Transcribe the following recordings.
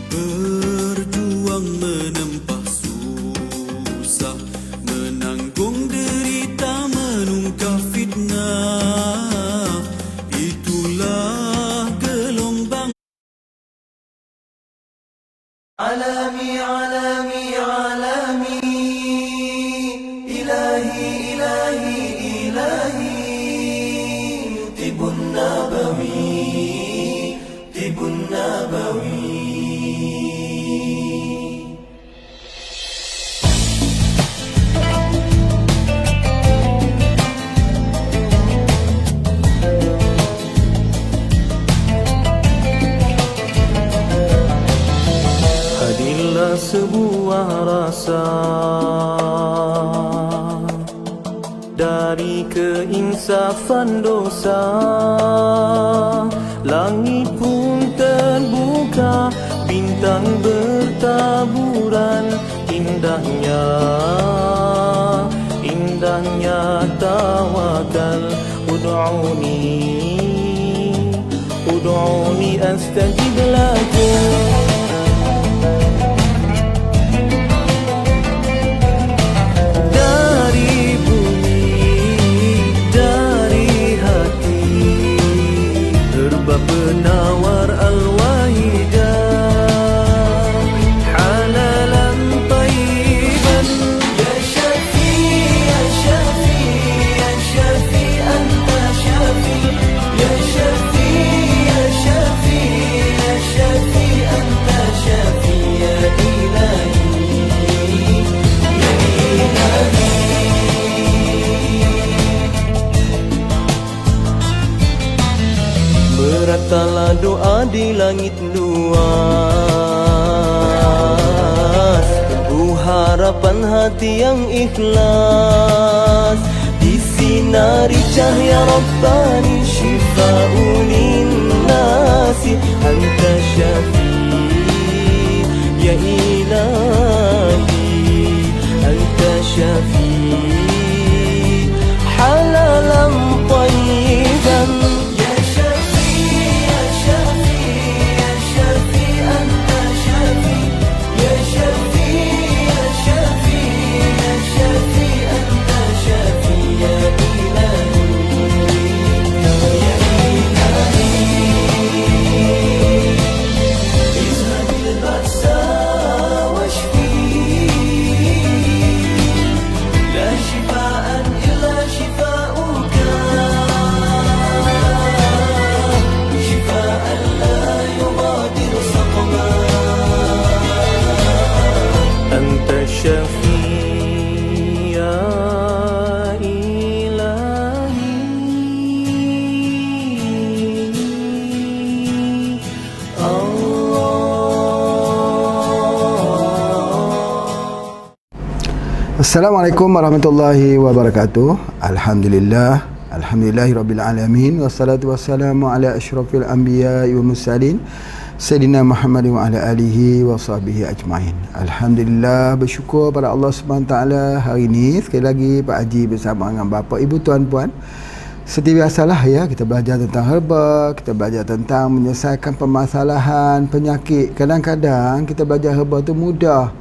Berjuang menempa susah, menanggung derita, menungkap fitnah. Itulah gelombang. Alami, alami, alami, ilahi, ilahi, ilahi, tibun nabawi, tibun nabawi. Hadirlah sebuah rasa dari keinsafan dosa. Langit pun terbuka, bintang bertaburan. Indahnya, indahnya tawakal. Ud'uni astajib lakum. Penawar al-wahidah, halalan tayyiban. Ya Syafi, ya Syafi, ya Syafi, anta Syafi. Ya Syafi, ya Syafi, ya Syafi, anta Syafi. Ya Ilahi, ya Ilahi. Beratalah doa di langit luas, tunggu harapan hati yang ikhlas. Disinari cahaya Rabbani, syifa'un linnasi. Anta Syafi, ya Ilahi, Anta Syafi, halalan tayyiban. Assalamualaikum warahmatullahi wabarakatuh. Alhamdulillah, alhamdulillahirabbil alamin, wassalatu wassalamu ala asyrafil anbiya'i wal mursalin Sayyidina Muhammad wa ala alihi wa sahbihi ajma'in. Alhamdulillah, bersyukur pada Allah SWT. Hari ini sekali lagi Pak Haji bersama dengan bapa, ibu, tuan, puan, seperti biasalah ya, kita belajar tentang herba, kita belajar tentang menyelesaikan permasalahan penyakit. Kadang-kadang kita belajar herba tu mudah.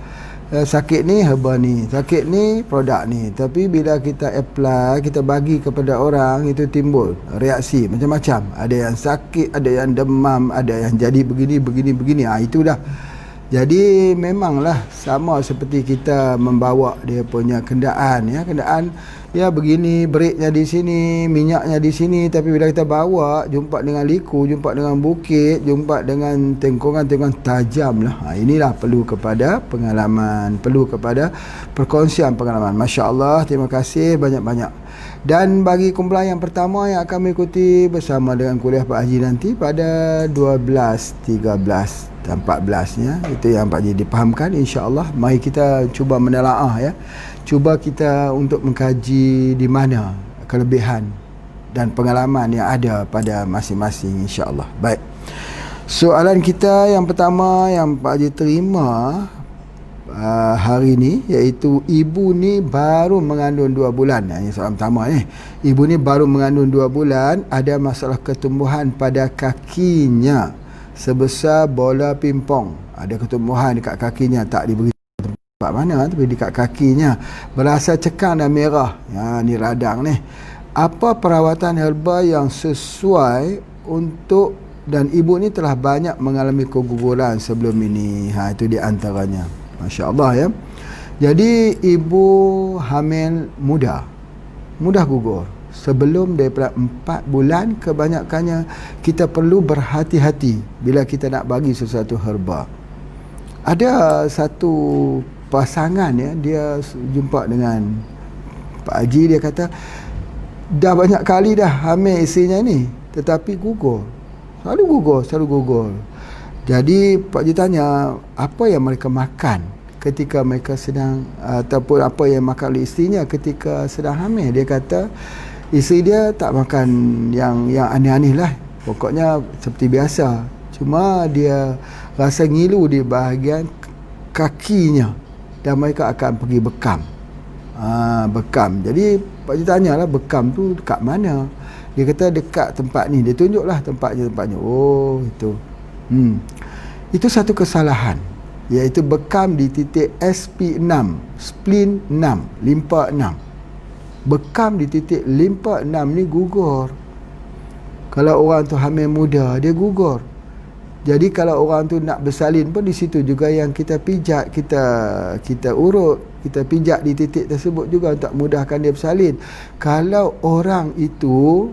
Sakit ni herba ni, sakit ni produk ni, tapi bila kita apply, kita bagi kepada orang, itu timbul reaksi macam-macam. Ada yang sakit, ada yang demam, ada yang jadi begini. Itulah. Jadi memanglah sama seperti kita membawa dia punya kenderaan ya, kenderaan ya begini, breknya di sini, minyaknya di sini, tapi bila kita bawa, jumpa dengan liku, jumpa dengan bukit, jumpa dengan tengkongan-tengkongan tajam lah. Inilah perlu kepada pengalaman, perlu kepada perkongsian pengalaman. Masya Allah, terima kasih banyak-banyak. Dan bagi kumpulan yang pertama yang akan mengikuti bersama dengan kuliah Pak Haji nanti pada 12, 13 dan 14 nya, itu yang Pak Haji dipahamkan, insya-Allah. Mari kita cuba menelaah ya. Cuba kita untuk mengkaji di mana kelebihan dan pengalaman yang ada pada masing-masing, insya-Allah. Baik. Soalan kita yang pertama yang Pak Haji terima hari ni, iaitu ibu ni baru mengandung 2 bulan. Ini soalan pertama ni. Ibu ni baru mengandung 2 bulan, ada masalah ketumbuhan pada kakinya sebesar bola pimpong. ada ketumbuhan dekat kakinya, tak diberi tempat mana, tapi dekat kakinya berasa cekang dan merah. Ni radang ni. Apa perawatan herba yang sesuai untuk, dan ibu ni telah banyak mengalami keguguran sebelum ini. Itu di antaranya. Masya Allah ya. Jadi ibu hamil mudah gugur. Sebelum daripada 4 bulan, kebanyakannya kita perlu berhati-hati bila kita nak bagi sesuatu herba. Ada satu pasangan ya, dia jumpa dengan Pak Haji, dia kata dah banyak kali dah hamil isterinya ni, tetapi gugur. Selalu gugur. Jadi Pak Haji tanya, apa yang mereka makan ketika mereka sedang, ataupun apa yang makan oleh isterinya ketika sedang hamil. Dia kata isteri dia tak makan yang aneh-aneh lah, pokoknya seperti biasa, cuma dia rasa ngilu di bahagian kakinya dan mereka akan pergi bekam. Bekam. Jadi Pak Cik tanyalah, bekam tu dekat mana? Dia kata dekat tempat ni. Dia tunjuklah tempatnya. Oh, itu. Itu satu kesalahan, iaitu bekam di titik SP6, spleen 6, limpa 6. Bekam di titik limpa 6 ni gugur. Kalau orang tu hamil muda, dia gugur. Jadi kalau orang tu nak bersalin pun, di situ juga yang kita pijat, kita urut, kita pijat di titik tersebut juga untuk mudahkan dia bersalin. Kalau orang itu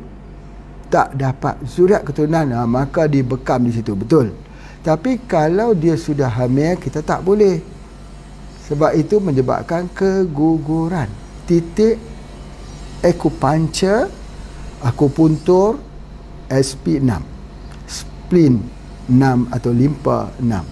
tak dapat zuriat keturunan, maka dia bekam di situ, betul. Tapi kalau dia sudah hamil, kita tak boleh. Sebab itu menyebabkan keguguran. Titik akupuntur SP6, spleen 6 atau limpa 6.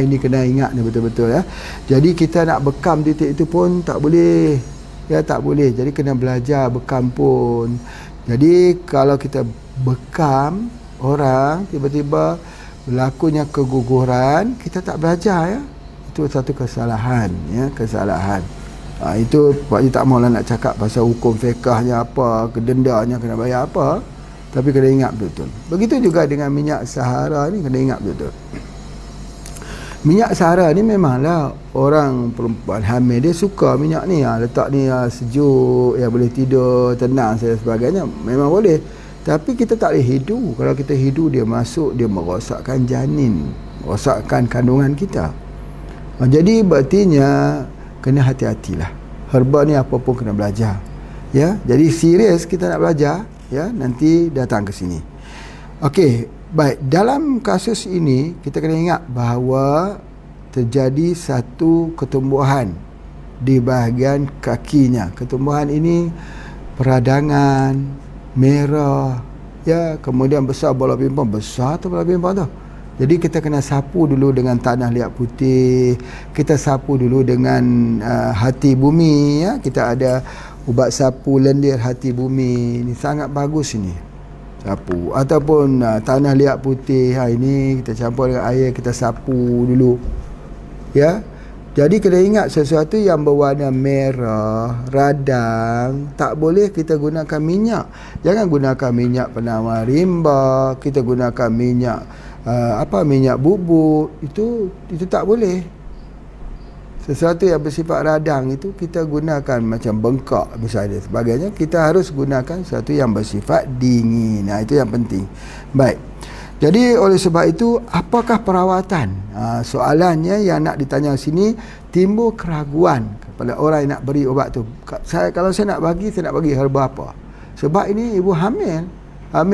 Ini kena ingat ni betul-betul ya. Jadi kita nak bekam titik itu pun tak boleh. Ya, tak boleh. Jadi kena belajar bekam pun. Jadi kalau kita bekam orang, tiba-tiba berlakunya keguguran, kita tak belajar ya. Itu satu kesalahan ya, kesalahan. Itu Pak Haji tak maulah nak cakap pasal hukum fiqahnya apa, kedendanya kena bayar apa, tapi kena ingat betul. Begitu juga dengan minyak sahara ni, kena ingat betul. Minyak sahara ni memanglah orang perempuan hamil dia suka minyak ni, letak ni sejuk, boleh tidur tenang dan sebagainya, memang boleh. Tapi kita tak boleh hidu. Kalau kita hidu, dia masuk, dia merosakkan janin, merosakkan kandungan kita. Jadi berartinya kena hati-hatilah. Herba ni apa pun kena belajar. Ya, jadi serius kita nak belajar, ya, nanti datang ke sini. Okey, baik. Dalam kasus ini kita kena ingat bahawa terjadi satu ketumbuhan di bahagian kakinya. Ketumbuhan ini peradangan, merah, ya, kemudian besar bola pimpang, besar tu bola pimpang tu. Jadi kita kena sapu dulu dengan tanah liat putih, kita sapu dulu dengan hati bumi ya. Kita ada ubat sapu lendir hati bumi. Ini sangat bagus ini. Sapu ataupun tanah liat putih, ini kita campur dengan air, kita sapu dulu. Ya. Jadi kena ingat sesuatu yang berwarna merah, radang, tak boleh kita gunakan minyak. Jangan gunakan minyak penawar rimba, kita gunakan minyak minyak bubuk, itu tak boleh. Sesuatu yang bersifat radang itu kita gunakan macam bengkak misalnya sebagainya, kita harus gunakan sesuatu yang bersifat dingin. Itu yang penting. Baik. Jadi oleh sebab itu, apakah perawatan? Soalannya yang nak ditanya sini, timbul keraguan kepada orang yang nak beri ubat tu. Kalau saya nak bagi herba apa? Sebab ini ibu hamil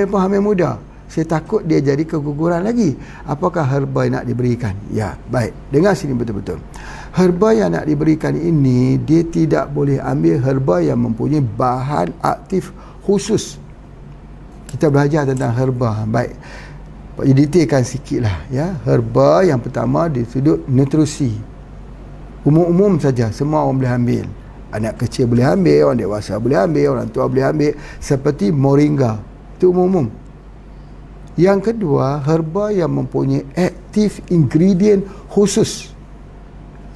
pun hamil muda. Saya takut dia jadi keguguran lagi. Apakah herba yang nak diberikan? Ya, baik. Dengar sini betul-betul. Herba yang nak diberikan ini, dia tidak boleh ambil herba yang mempunyai bahan aktif khusus. Kita belajar tentang herba. Baik. Detailkan sikit lah ya. Herba yang pertama di sudut nutrisi, umum-umum saja, semua orang boleh ambil. Anak kecil boleh ambil, orang dewasa boleh ambil, orang tua boleh ambil. Seperti moringa, itu umum-umum. Yang kedua, herba yang mempunyai aktif ingredient khusus.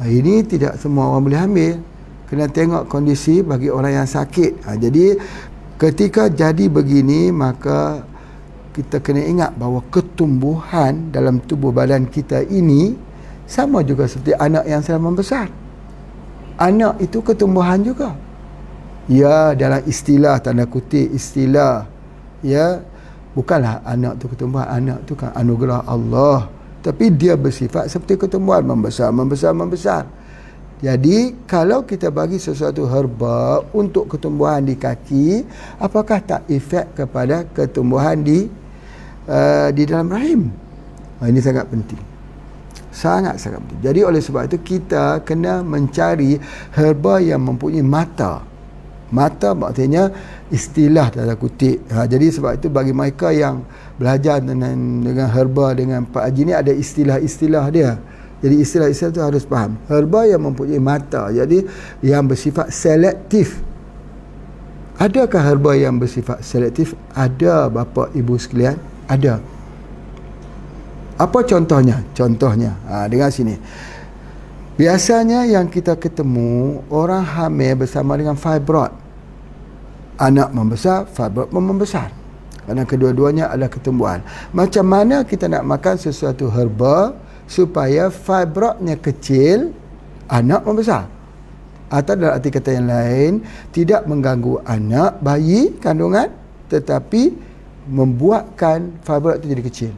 Ini tidak semua orang boleh ambil. Kena tengok kondisi bagi orang yang sakit. Jadi ketika jadi begini, maka kita kena ingat bahawa ketumbuhan dalam tubuh badan kita ini, Sama juga seperti anak yang sedang membesar. Anak itu ketumbuhan juga. Ya, dalam istilah, tanda kutip istilah, ya, bukanlah anak tu ketumbuhan. Anak tu kan anugerah Allah, tapi dia bersifat seperti ketumbuhan, membesar. Jadi kalau kita bagi sesuatu herba untuk ketumbuhan di kaki, apakah tak efek kepada ketumbuhan di dalam rahim? Ini sangat penting. Sangat-sangat penting. Jadi oleh sebab itu kita kena mencari herba yang mempunyai mata. Mata maksudnya istilah tanda kutip. Jadi sebab itu bagi mereka yang belajar dengan herba, dengan Pak Haji ni, ada istilah-istilah dia. Jadi istilah-istilah itu harus faham. Herba yang mempunyai mata, jadi yang bersifat selektif. Adakah herba yang bersifat selektif? Ada, bapa ibu sekalian, ada. Apa contohnya? Dengar sini. Biasanya yang kita ketemu orang hamil bersama dengan fibroid. Anak membesar, fibroid pun membesar. Kerana kedua-duanya adalah ketumbuhan. Macam mana kita nak makan sesuatu herba supaya fibroidnya kecil, anak membesar? Atau dalam arti kata yang lain, tidak mengganggu anak, bayi, kandungan, tetapi membuatkan fibroid itu jadi kecil.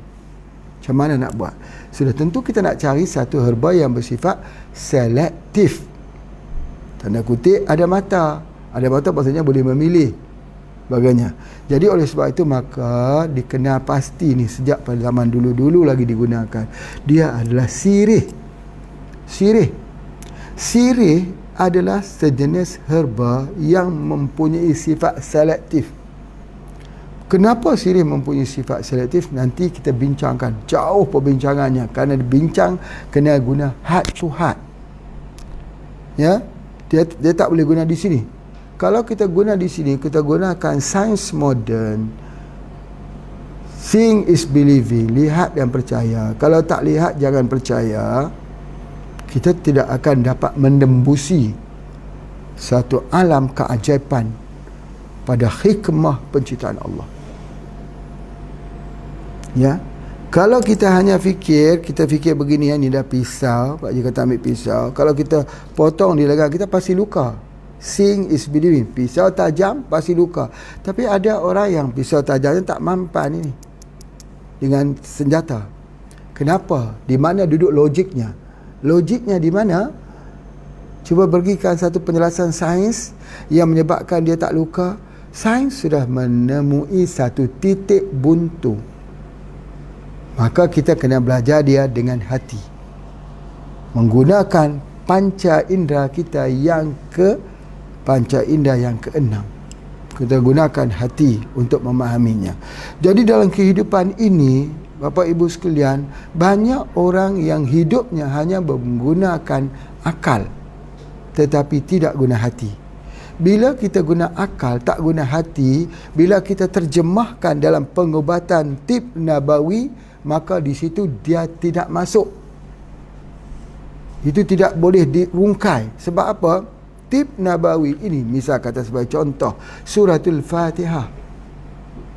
Macam mana nak buat? Sudah tentu kita nak cari satu herba yang bersifat selektif. Tanda kutip ada mata. Ada mata maksudnya boleh memilih bagainya. Jadi oleh sebab itu maka dikenal pasti ni sejak pada zaman dulu-dulu lagi digunakan. Dia adalah sirih. Sirih adalah sejenis herba yang mempunyai sifat selektif. Kenapa sirih mempunyai sifat selektif? Nanti kita bincangkan, jauh perbincangannya, kerana bincang kena guna heart to heart. Ya, dia tak boleh guna di sini. Kalau kita guna di sini, kita gunakan sains moden. Seeing is believing, lihat dan percaya. Kalau tak lihat, jangan percaya. Kita tidak akan dapat menembusi satu alam keajaiban pada hikmah penciptaan Allah. Ya, kalau kita hanya fikir begini, ni dah pisau, Pak Haji kata ambil pisau, kalau kita potong di lengan kita pasti luka. Seeing is believing, pisau tajam pasti luka. Tapi ada orang yang pisau tajamnya tak mampan ini dengan senjata. Kenapa? Di mana duduk logiknya? Logiknya di mana? Cuba berikan satu penjelasan sains yang menyebabkan dia tak luka. Sains sudah menemui satu titik buntu. Maka kita kena belajar dia dengan hati. Menggunakan panca indera kita yang keenam. Kita gunakan hati untuk memahaminya. Jadi dalam kehidupan ini, Bapak Ibu sekalian, banyak orang yang hidupnya hanya menggunakan akal tetapi tidak guna hati. Bila kita guna akal, tak guna hati, bila kita terjemahkan dalam pengobatan tib nabawi, maka di situ dia tidak masuk. Itu tidak boleh dirungkai. Sebab apa? Tib nabawi ini, misal kata sebagai contoh, suratul Fatihah.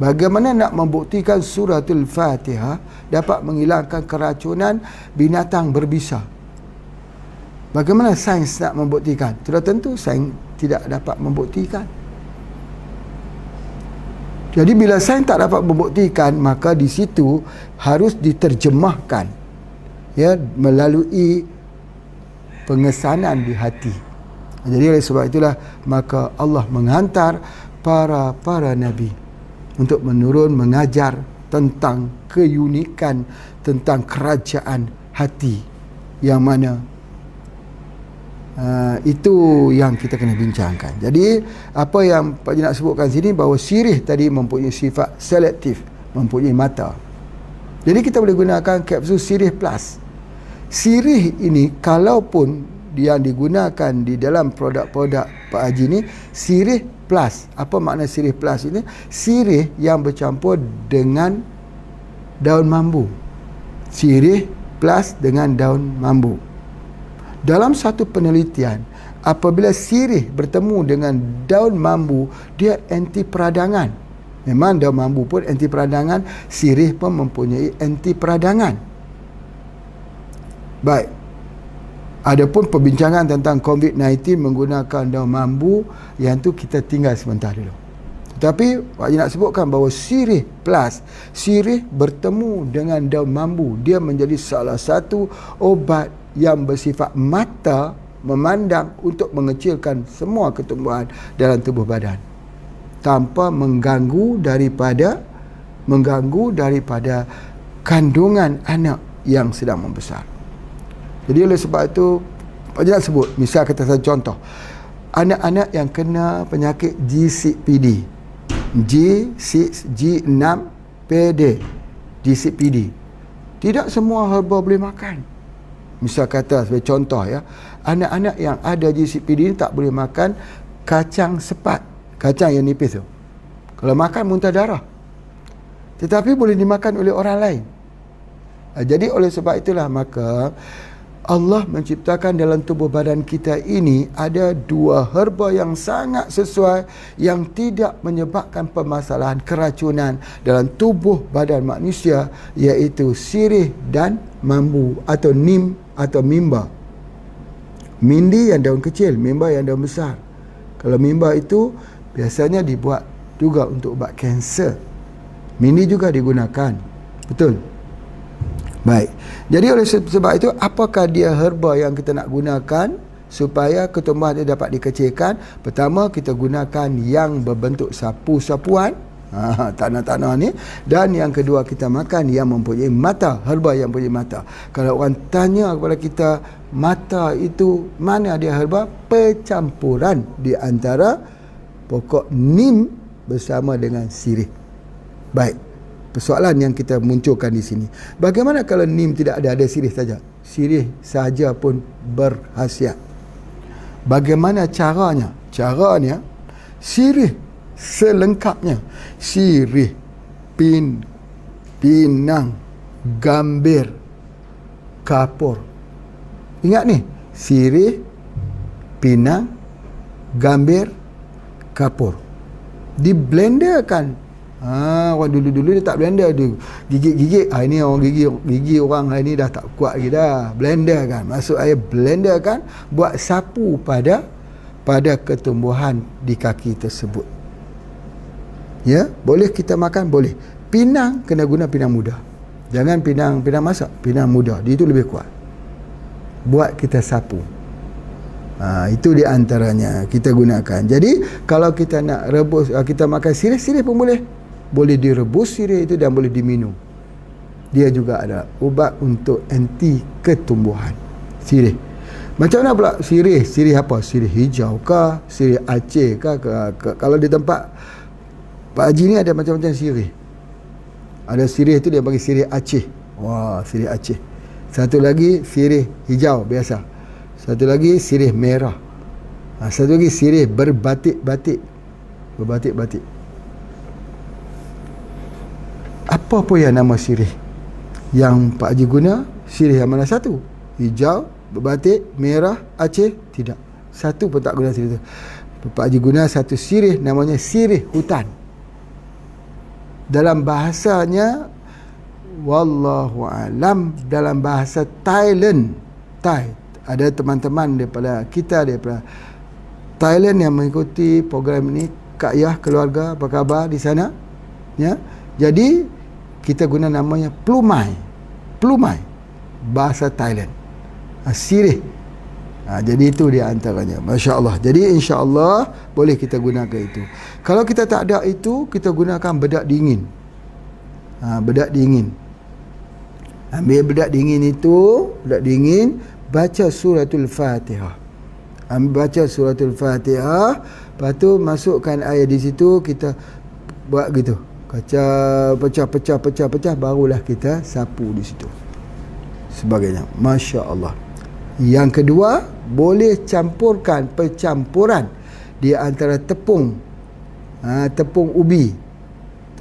Bagaimana nak membuktikan suratul Fatihah dapat menghilangkan keracunan binatang berbisa? Bagaimana sains nak membuktikan? Sudah tentu sains tidak dapat membuktikan. Jadi bila sains tak dapat membuktikan, maka di situ harus diterjemahkan, ya, melalui pengesanan di hati. Jadi oleh sebab itulah maka Allah menghantar para nabi untuk menurun mengajar tentang keunikan, tentang kerajaan hati, yang mana itu yang kita kena bincangkan. Jadi apa yang Pak Haji nak sebutkan sini, bahawa sirih tadi mempunyai sifat selektif, mempunyai mata. Jadi kita boleh gunakan kapsul sirih plus. Sirih ini kalaupun dia digunakan di dalam produk-produk Pak Haji ni, sirih plus. Apa makna sirih plus ini? Sirih yang bercampur dengan daun mambu. Sirih plus dengan daun mambu. Dalam satu penelitian, apabila sirih bertemu dengan daun mambu, dia anti peradangan. Memang daun mambu pun anti peradangan, sirih pun mempunyai anti peradangan. Baik, Adapun perbincangan tentang COVID-19 menggunakan daun mambu, yang tu kita tinggal sebentar dulu. Tetapi Pak Haji nak sebutkan bahawa sirih plus, sirih bertemu dengan daun mambu, dia menjadi salah satu obat yang bersifat mata, memandang untuk mengecilkan semua ketumbuhan dalam tubuh badan tanpa mengganggu daripada kandungan anak yang sedang membesar. Jadi oleh sebab itu Pak Haji nak sebut, misal kata satu contoh, anak-anak yang kena penyakit G6PD, G6, G6, PD, G6PD, tidak semua herba boleh makan. Misal kata sebagai contoh ya, anak-anak yang ada G6PD ni tak boleh makan kacang sepat, kacang yang nipis tu. Kalau makan muntah darah. Tetapi boleh dimakan oleh orang lain. Jadi oleh sebab itulah maka Allah menciptakan dalam tubuh badan kita ini ada dua herba yang sangat sesuai, yang tidak menyebabkan permasalahan keracunan dalam tubuh badan manusia, iaitu sirih dan mambu atau nim atau mimba. Mindi yang daun kecil, mimba yang daun besar. Kalau mimba itu biasanya dibuat juga untuk ubat kanser. Mindi juga digunakan. Betul? Baik. Jadi oleh sebab itu, apakah dia herba yang kita nak gunakan supaya ketumbuhan dia dapat dikecilkan? Pertama, kita gunakan yang berbentuk sapu-sapuan, tanah-tanah ni. Dan yang kedua, kita makan yang mempunyai mata, herba yang mempunyai mata. Kalau orang tanya kepada kita, mata itu mana dia herba? Percampuran di antara pokok nim bersama dengan sirih. Baik. Persoalan yang kita munculkan di sini, bagaimana kalau nim tidak ada sirih saja? Sirih saja pun berkhasiat. Bagaimana caranya? Caranya, sirih selengkapnya. Sirih, pinang, gambir, kapur. Ingat ni, sirih, pinang, gambir, kapur. Diblenderkan. Orang dulu-dulu dia tak blender, dia gigit-gigit. Ini orang gigi orang hari ni dah tak kuat lagi dah. Blender kan, masuk air, blender kan, buat sapu pada ketumbuhan di kaki tersebut. Ya, boleh kita makan, boleh. Pinang kena guna pinang muda. Jangan pinang masak, pinang muda. Dia itu lebih kuat. Buat kita sapu. Itu di antaranya kita gunakan. Jadi kalau kita nak rebus, kita makan sirih pun boleh. Boleh direbus sirih itu dan boleh diminum. Dia juga ada ubat untuk anti ketumbuhan. Sirih. Macam mana pula sirih? Sirih apa? Sirih hijau kah? Sirih Aceh kah? Kalau di tempat Pak Haji ni ada macam-macam sirih. Ada sirih tu dia bagi sirih Aceh. Wah, sirih Aceh. Satu lagi sirih hijau biasa. Satu lagi sirih merah. Satu lagi sirih berbatik-batik. Berbatik-batik. Apa pun yang nama sirih yang Pak Haji guna, sirih yang mana satu? Hijau, berbatik, merah, Aceh? Tidak. Satu pun tak guna sirih itu. Pak Haji guna satu sirih, namanya sirih hutan. Dalam bahasanya, wallahu alam, dalam bahasa Thailand, ada teman-teman daripada kita, daripada Thailand yang mengikuti program ini. Kak Yah, keluarga, apa khabar di sana? Ya. Jadi kita guna namanya plumai, bahasa Thailand, sirih. Jadi itu dia antaranya. Masya Allah. Jadi insya Allah boleh kita gunakan itu. Kalau kita tak ada itu, kita gunakan bedak dingin. Bedak dingin. Ambil bedak dingin itu, baca suratul Fatihah. Baca suratul Fatihah, lepas tu masukkan air di situ, kita buat gitu. Pecah, barulah kita sapu di situ. Sebagainya. Masya Allah. Yang kedua, boleh campurkan percampuran di antara tepung ubi.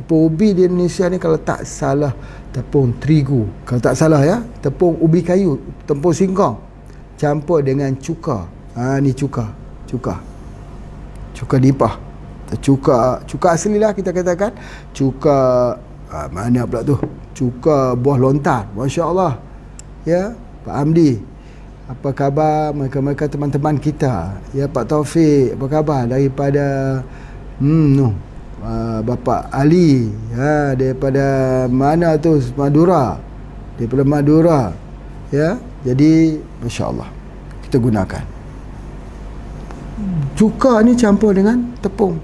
Tepung ubi di Indonesia ni kalau tak salah tepung terigu. Kalau tak salah ya, tepung ubi kayu, tepung singkong. Campur dengan cuka. Ni cuka nipah. Cuka asli lah kita katakan. Cuka mana pula tu? Cuka buah lontar. Masya Allah. Ya, Pak Amdi. apa khabar mereka-mereka teman-teman kita? Ya, Pak Taufik, apa khabar daripada Bapak Ali, ya, daripada mana tu, daripada Madura, ya. Jadi masya-Allah kita gunakan cuka ni campur dengan tepung.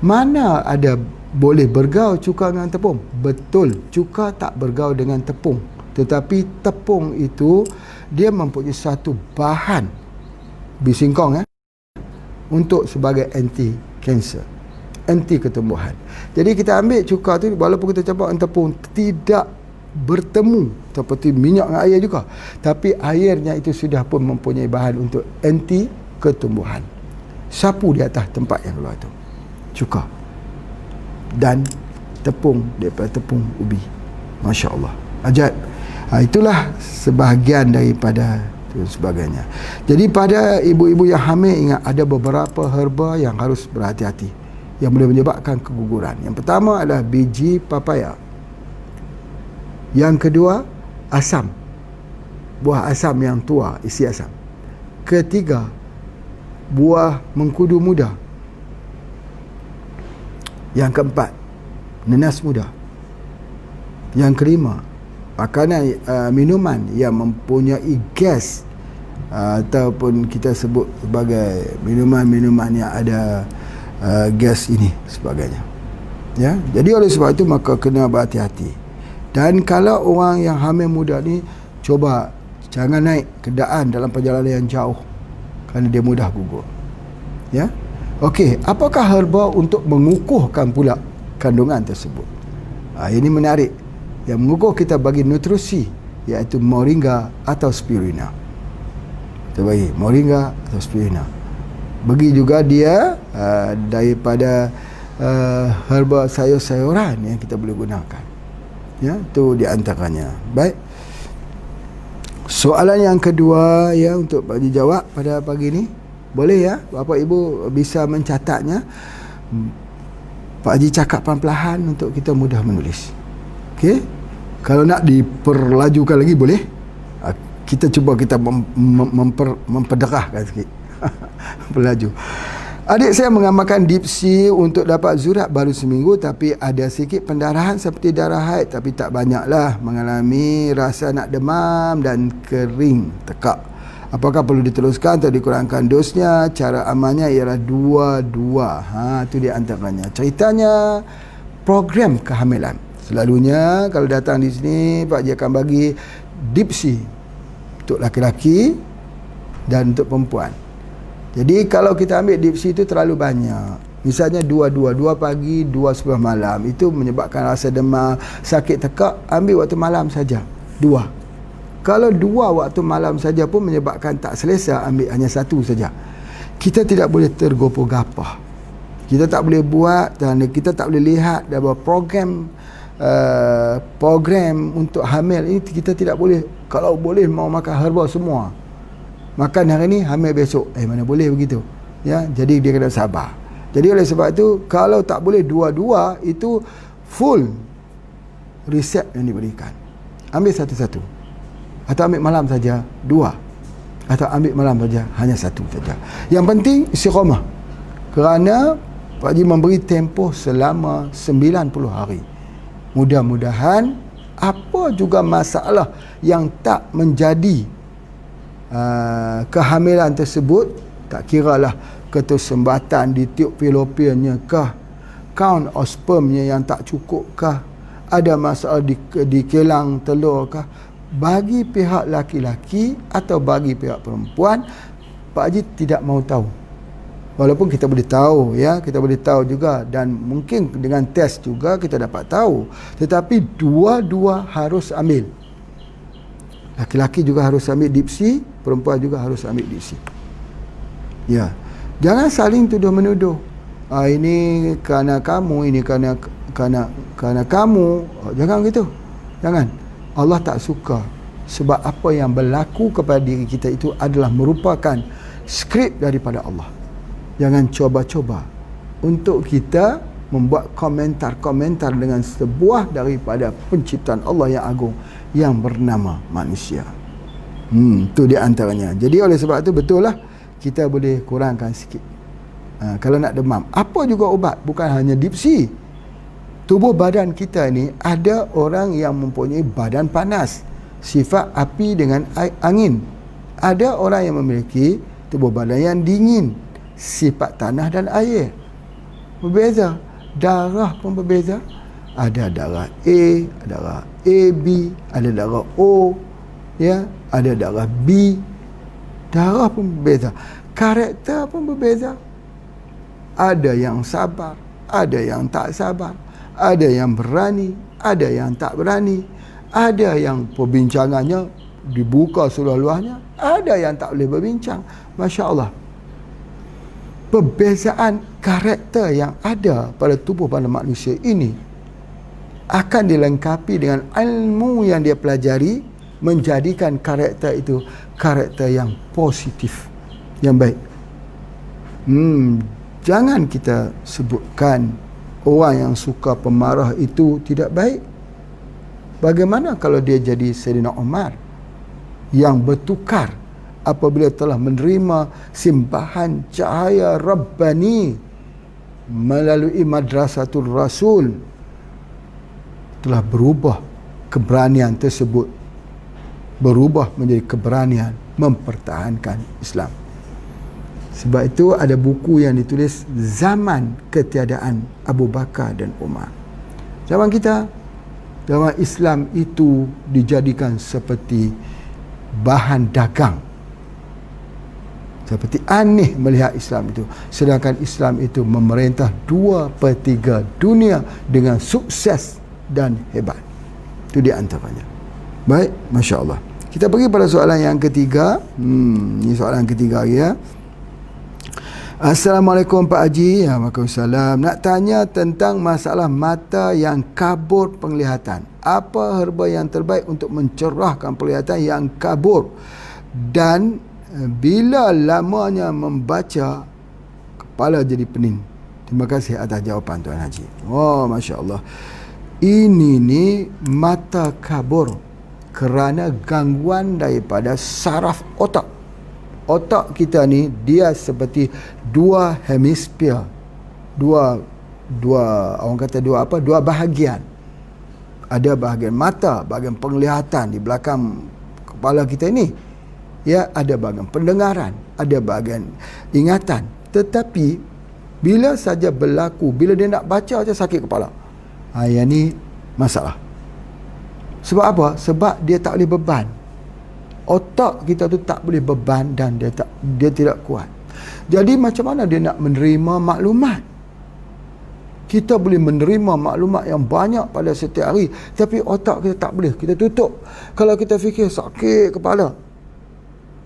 Mana ada boleh bergaul cuka dengan tepung? Betul, cuka tak bergaul dengan tepung, tetapi tepung itu dia mempunyai satu bahan bisingkong, untuk sebagai anti kanser, anti ketumbuhan. Jadi kita ambil cuka tu, walaupun kita campur dengan tepung, tidak bertemu seperti minyak dengan air juga, tapi airnya itu sudah pun mempunyai bahan untuk anti ketumbuhan. Sapu di atas tempat yang keluar tu cuka dan tepung daripada tepung ubi. Masya Allah, ajaib. Itulah sebahagian daripada itu sebagainya. Jadi pada ibu-ibu yang hamil, ingat ada beberapa herba yang harus berhati-hati yang boleh menyebabkan keguguran. Yang pertama adalah biji papaya. Yang kedua, asam, buah asam yang tua, isi asam. Ketiga, buah mengkudu muda. Yang keempat, nenas muda. Yang kelima, makanan, minuman yang mempunyai gas, ataupun kita sebut sebagai minuman-minuman yang ada gas ini sebagainya, ya. Jadi oleh sebab itu maka kena berhati-hati. Dan kalau orang yang hamil muda ni, coba jangan naik kenderaan dalam perjalanan yang jauh kerana dia mudah gugur, ya. Okey, apakah herba untuk mengukuhkan pula kandungan tersebut? Ini menarik. Yang mengukuh kita bagi nutrisi, iaitu moringa atau spirulina. Kita bagi moringa atau spirulina. Bagi juga dia daripada herba sayur-sayuran yang kita boleh gunakan. Ya, itu di antaranya. Baik. Soalan yang kedua, ya, untuk Pak Haji jawab pada pagi ni. Boleh, ya, Bapak Ibu bisa mencatatnya. Pak Haji cakap pelan-pelan untuk kita mudah menulis. Okey. Kalau nak diperlajukan lagi boleh. Kita cuba kita memperderahkan sikit. Pelaju. Adik saya mengamalkan dipsi untuk dapat zurat baru seminggu, tapi ada sikit pendarahan seperti darah haid, tapi tak banyaklah. Mengalami rasa nak demam dan kering tekak. Apakah perlu diteruskan atau dikurangkan dosnya? Cara amalnya ialah 2-2. Itu di antaranya. Ceritanya program kehamilan. Selalunya kalau datang di sini, Pak Haji akan bagi dipsi untuk laki-laki dan untuk perempuan. Jadi kalau kita ambil dipsi itu terlalu banyak, misalnya 2 pagi, 2 sebelah malam, itu menyebabkan rasa demam, sakit tekak, ambil waktu malam saja 2. Kalau 2 waktu malam saja pun menyebabkan tak selesa, ambil hanya 1 saja. Kita tidak boleh tergopoh-gapah, kita tak boleh buat, dan kita tak boleh lihat dalam program untuk hamil ini. Kita tidak boleh, kalau boleh mau makan herba semua, makan hari ni, hamil besok, mana boleh begitu, ya. Jadi dia kena sabar. Jadi oleh sebab itu, kalau tak boleh 2-2, itu full resep yang diberikan. Ambil satu-satu, atau ambil malam saja 2, atau ambil malam saja hanya 1 saja. Yang penting istiqamah, kerana Pak Haji memberi tempoh selama 90 hari. Mudah-mudahan apa juga masalah yang tak menjadi kehamilan tersebut, tak kiralah ketersembatan di tiup fallopiannya kah, count of spermnya yang tak cukup kah, ada masalah di kilang telur kah, bagi pihak laki-laki atau bagi pihak perempuan, Pak Haji tidak mahu tahu. Walaupun kita boleh tahu, ya, kita boleh tahu juga, dan mungkin dengan test juga kita dapat tahu, tetapi dua-dua harus ambil. Laki-laki juga harus ambil dipsi, perempuan juga harus ambil dipsi. Ya. Jangan saling tuduh-menuduh. Ini kerana kamu, ini kerana kamu. Jangan gitu. Jangan. Allah tak suka, sebab apa yang berlaku kepada diri kita itu adalah merupakan skrip daripada Allah. Jangan coba-coba untuk kita membuat komentar-komentar dengan sebuah daripada penciptaan Allah yang agung yang bernama manusia. Tu di antaranya. Jadi oleh sebab tu betul lah kita boleh kurangkan sikit. Kalau nak demam, apa juga ubat, bukan hanya dipsi. Tubuh badan kita ni ada orang yang mempunyai badan panas, sifat api dengan angin. Ada orang yang memiliki tubuh badan yang dingin, sifat tanah dan air. Berbeza. Darah pun berbeza. Ada darah A, darah AB, ada darah O, ya, ada darah B. Darah pun berbeza. Karakter pun berbeza. Ada yang sabar, ada yang tak sabar, ada yang berani, ada yang tak berani, ada yang perbincangannya dibuka seluas-luasnya, ada yang tak boleh berbincang. Masya Allah. Perbezaan karakter yang ada pada tubuh pada manusia ini akan dilengkapi dengan ilmu yang dia pelajari, menjadikan karakter itu karakter yang positif, yang baik. Jangan kita sebutkan orang yang suka pemarah itu tidak baik. Bagaimana kalau dia jadi Sayyidina Umar yang bertukar apabila telah menerima simbahan cahaya Rabbani melalui Madrasatul Rasul, telah berubah keberanian tersebut, berubah menjadi keberanian mempertahankan Islam. Sebab itu ada buku yang ditulis zaman ketiadaan Abu Bakar dan Umar. Zaman kita, zaman Islam itu dijadikan seperti bahan dagang. Seperti aneh melihat Islam itu. Sedangkan Islam itu memerintah 2/3 dunia dengan sukses dan hebat. Itu di antaranya. Baik, Masya Allah. Kita pergi pada soalan yang ketiga. Ini soalan ketiga ya. Assalamualaikum Pak Haji. Waalaikumsalam. Nak tanya tentang masalah mata yang kabur penglihatan. Apa herba yang terbaik untuk mencerahkan penglihatan yang kabur? Dan bila lamanya membaca, kepala jadi pening. Terima kasih atas jawapan Tuan Haji. Oh, Masya Allah. Ini ni mata kabur kerana gangguan daripada saraf otak. Otak kita ni dia seperti dua hemisfer, dua orang kata dua bahagian. Ada bahagian mata, bahagian penglihatan di belakang kepala kita ini, ya, ada bahagian pendengaran, ada bahagian ingatan. Tetapi bila saja berlaku, bila dia nak baca saja sakit kepala, yang ni masalah. Sebab apa? Sebab dia tak boleh beban. Otak kita tu tak boleh beban dan dia tidak kuat. Jadi macam mana dia nak menerima maklumat? Kita boleh menerima maklumat yang banyak pada setiap hari, tapi otak kita tak boleh. Kita tutup. Kalau kita fikir sakit kepala,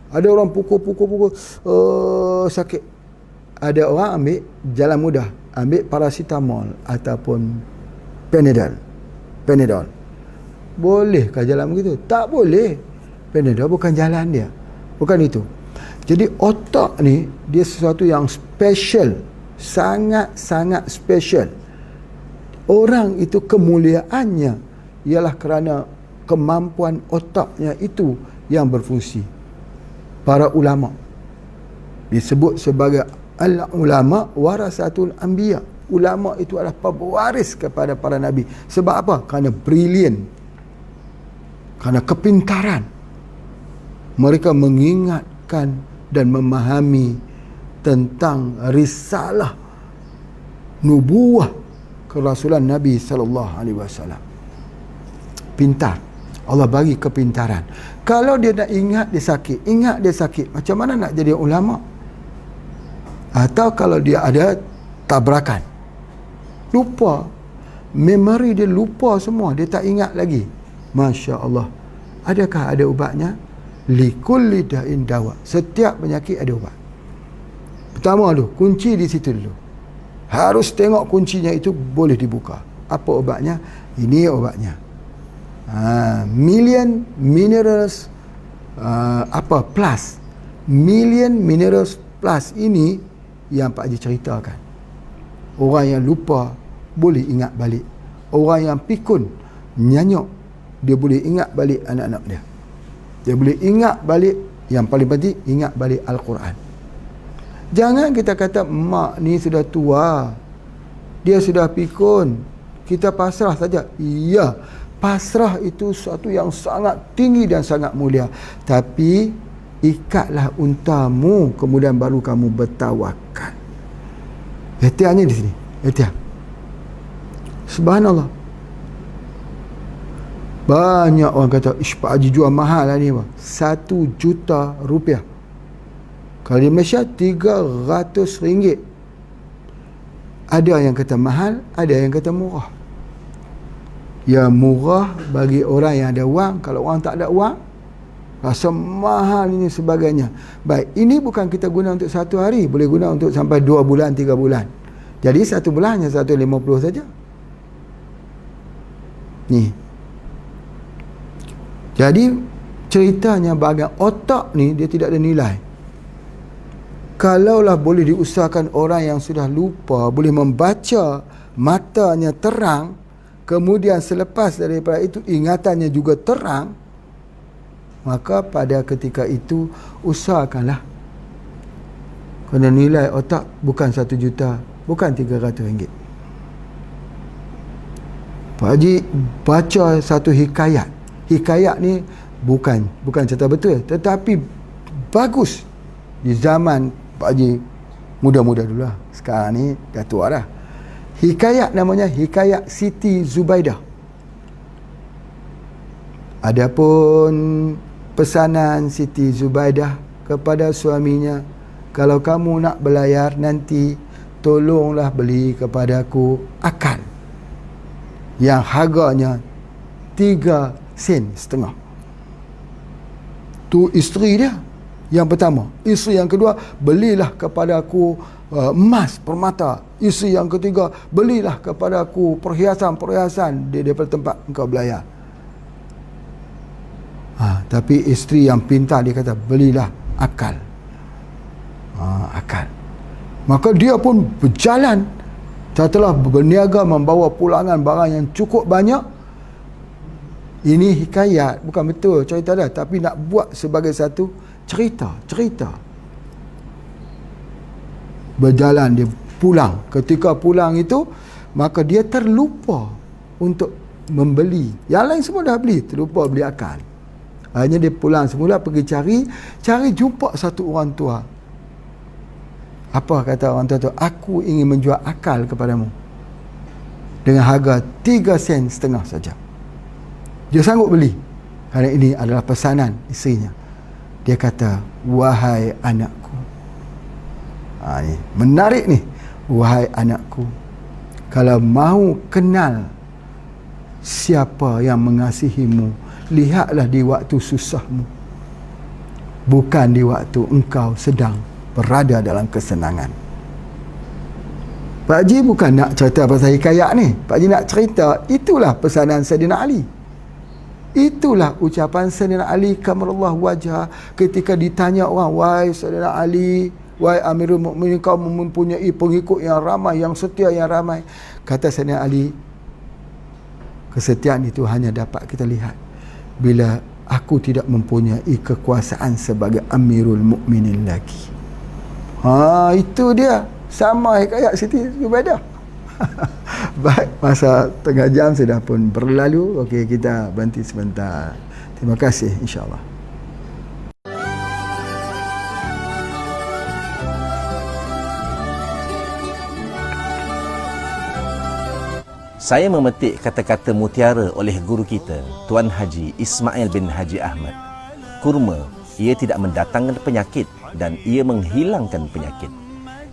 ada orang pukul sakit. Ada orang ambil jalan mudah, ambil paracetamol ataupun Panadol. Bolehkah jalan begitu? Tak boleh. Panadol bukan jalan dia. Bukan itu. Jadi otak ni dia sesuatu yang special, sangat-sangat special. Orang itu kemuliaannya ialah kerana kemampuan otaknya itu yang berfungsi. Para ulama disebut sebagai al-ulama warasatul anbiya. Ulama itu adalah pewaris kepada para nabi. Sebab apa? Kerana brilliant, kerana kepintaran. Mereka mengingatkan dan memahami tentang risalah nubuah kerasulan Nabi SAW. Pintar. Allah bagi kepintaran. Kalau dia nak ingat dia sakit, macam mana nak jadi ulama? Atau kalau dia ada tabrakan, lupa, memori dia lupa semua, dia tak ingat lagi. Masya Allah. Adakah ada ubatnya? Likulli da'in dawa. Setiap penyakit ada ubat. Pertama dulu, kunci di situ dulu. Harus tengok kuncinya itu boleh dibuka. Apa obatnya? Ini obatnya. Million Minerals Plus. Million Minerals Plus ini yang Pak Haji ceritakan. Orang yang lupa boleh ingat balik. Orang yang pikun, nyanyuk, dia boleh ingat balik anak-anak dia. Dia boleh ingat balik, yang paling penting ingat balik Al-Quran. Jangan kita kata mak ni sudah tua, dia sudah pikun, kita pasrah saja. Ya, pasrah itu suatu yang sangat tinggi dan sangat mulia. Tapi ikatlah untamu, kemudian baru kamu bertawakal. Ihtiarnya di sini. Ihtiar. Subhanallah. Banyak orang kata, Pak Haji jual mahal lah ni, RM1 juta. Kalau di Malaysia RM300. Ada yang kata mahal, ada yang kata murah. Ya, murah bagi orang yang ada wang. Kalau orang tak ada wang, rasa mahal ini sebagainya. Baik, ini bukan kita guna untuk satu hari, boleh guna untuk sampai 2 bulan, 3 bulan. Jadi satu bulan hanya 150 saja. Ni. Jadi ceritanya bahagian otak ni dia tidak ada nilai. Kalaulah boleh diusahakan orang yang sudah lupa boleh membaca, matanya terang, kemudian selepas daripada itu ingatannya juga terang, maka pada ketika itu usahakanlah. Kerana nilai otak bukan 1 juta, bukan RM300. Pak Haji baca satu hikayat. Hikayat ni bukan cerita betul, tetapi bagus. Di zaman Pak Haji muda-muda dulu lah. Sekarang ni dah tua dah. Hikayat namanya Hikayat Siti Zubaidah. Adapun pesanan Siti Zubaidah kepada suaminya, kalau kamu nak berlayar nanti, tolonglah beli kepadaku akal yang harganya 3 sen setengah. Tu isteri dia yang pertama. Isteri yang kedua, belilah kepada aku emas permata. Isteri yang ketiga, belilah kepada aku perhiasan-perhiasan daripada tempat engkau berlayar. Tapi isteri yang pintar dia kata, belilah akal. Akal. Maka dia pun berjalan, setelah berniaga membawa pulangan barang yang cukup banyak. Ini hikayat, bukan betul cerita dia, tapi nak buat sebagai satu cerita. Berjalan, dia pulang. Ketika pulang itu, maka dia terlupa untuk membeli. Yang lain semua dah beli, terlupa beli akal. Akhirnya dia pulang semula, pergi cari jumpa satu orang tua. Apa kata orang tua tu? Aku ingin menjual akal kepadamu dengan harga 3 sen setengah saja. Dia sanggup beli kerana ini adalah pesanan isterinya. Dia kata, wahai anakku. Ni menarik ni. Wahai anakku, kalau mahu kenal siapa yang mengasihimu, lihatlah di waktu susahmu, bukan di waktu engkau sedang berada dalam kesenangan. Pak Haji bukan nak cerita pasal hikayat ni. Pak Haji nak cerita, itulah pesanan Saidina Ali. Itulah ucapan Saidina Ali kamarallahu wajhah ketika ditanya orang, wahai Saidina Ali, wahai Amirul Mukminin, kau mempunyai pengikut yang ramai, yang setia yang ramai. Kata Saidina Ali, kesetiaan itu hanya dapat kita lihat bila aku tidak mempunyai kekuasaan sebagai Amirul Mukminin lagi. Itu dia. Sama hikayat Siti Zubaidah. Baik, masa tengah jam sudah pun berlalu. Okey, kita berhenti sebentar. Terima kasih, insya-Allah. Saya memetik kata-kata mutiara oleh guru kita, Tuan Haji Ismail bin Haji Ahmad. Kurma, ia tidak mendatangkan penyakit dan ia menghilangkan penyakit.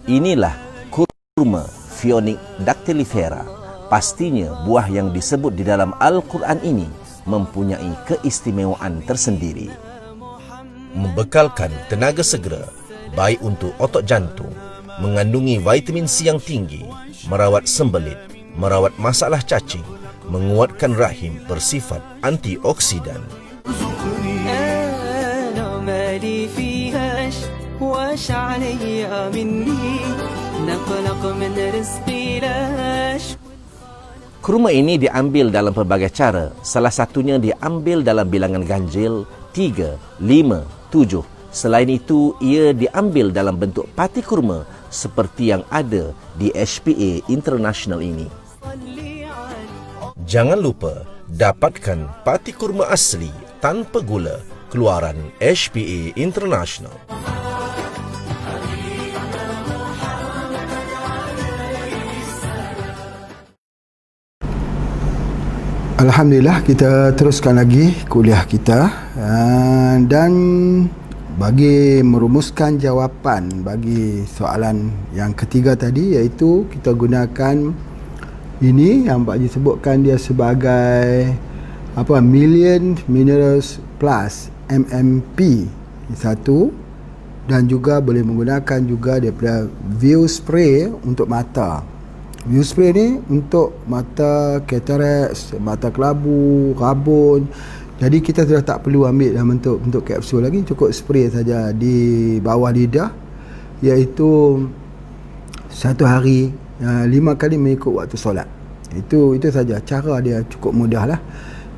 Inilah kurma Phoenis dactylifera. Pastinya buah yang disebut di dalam Al-Quran ini mempunyai keistimewaan tersendiri. Membekalkan tenaga segera, baik untuk otot jantung, mengandungi vitamin C yang tinggi, merawat sembelit, merawat masalah cacing, menguatkan rahim, bersifat antioksidan. Kurma ini diambil dalam pelbagai cara. Salah satunya diambil dalam bilangan ganjil, 3, 5, 7. Selain itu, ia diambil dalam bentuk pati kurma seperti yang ada di HPA International ini. Jangan lupa dapatkan pati kurma asli tanpa gula keluaran HPA International. Alhamdulillah, kita teruskan lagi kuliah kita dan bagi merumuskan jawapan bagi soalan yang ketiga tadi, iaitu kita gunakan ini yang Pak Haji sebutkan dia sebagai Million Minerals Plus MMP satu, dan juga boleh menggunakan juga daripada view spray untuk mata. View spray ni untuk mata cataracts, mata kelabu, rabun. Jadi kita sudah tak perlu ambil dalam bentuk kapsul lagi, cukup spray saja di bawah lidah, iaitu satu hari 5 kali mengikut waktu solat. Itu saja, cara dia cukup mudah lah.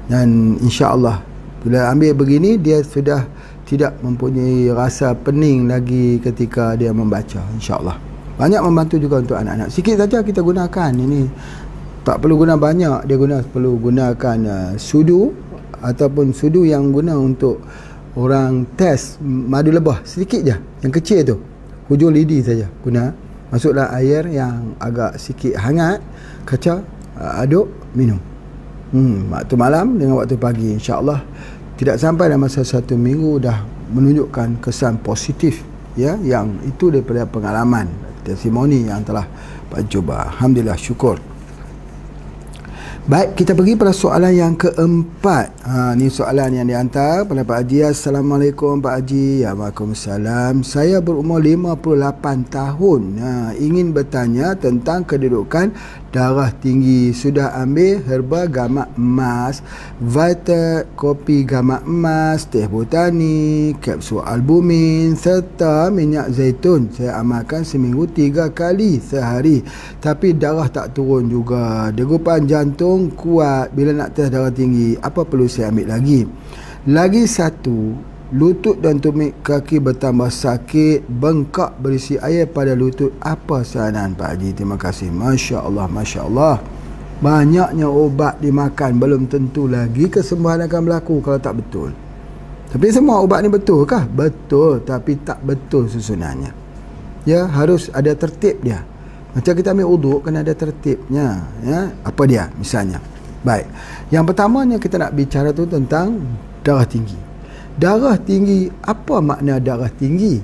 Dan insya-Allah bila ambil begini, dia sudah tidak mempunyai rasa pening lagi ketika dia membaca, insya-Allah. Banyak membantu juga untuk anak-anak. Sikit saja kita gunakan ini. Tak perlu guna banyak, perlu gunakan sudu ataupun sudu yang guna untuk orang test madu lebah, sedikit je, yang kecil tu, hujung lidi saja guna. Masuklah air yang agak sikit hangat, kacau, aduk, minum. Waktu malam dengan waktu pagi, insya-Allah tidak sampai dalam masa 1 minggu dah menunjukkan kesan positif, ya, yang itu daripada pengalaman, testimoni yang telah Pak cuba. Alhamdulillah, syukur. Baik, kita pergi pada soalan yang keempat. Ni soalan yang dihantar pada Pak Haji. Assalamualaikum Pak Haji. Waalaikumsalam. Saya berumur 58 tahun. Ingin bertanya tentang kedudukan darah tinggi. Sudah ambil herba gamak emas, vita kopi gamak emas, teh botani, kapsul albumin serta minyak zaitun. Saya amalkan seminggu 3 kali sehari, tapi darah tak turun juga. Degupan jantung kuat. Bila nak test darah tinggi, apa perlu saya ambil lagi? Lagi satu, lutut dan tumit kaki bertambah sakit, bengkak berisi air pada lutut. Apa saranan Pak Haji? Terima kasih. Masya Allah, Masya Allah. Banyaknya ubat dimakan, belum tentu lagi kesembuhan akan berlaku kalau tak betul. Tapi semua ubat ni betul kah? Betul, tapi tak betul susunannya. Ya, harus ada tertib dia. Macam kita ambil uduk, kena ada tertibnya, ya. Apa dia misalnya? Baik, yang pertamanya kita nak bicara tu tentang darah tinggi. Darah tinggi, apa makna darah tinggi?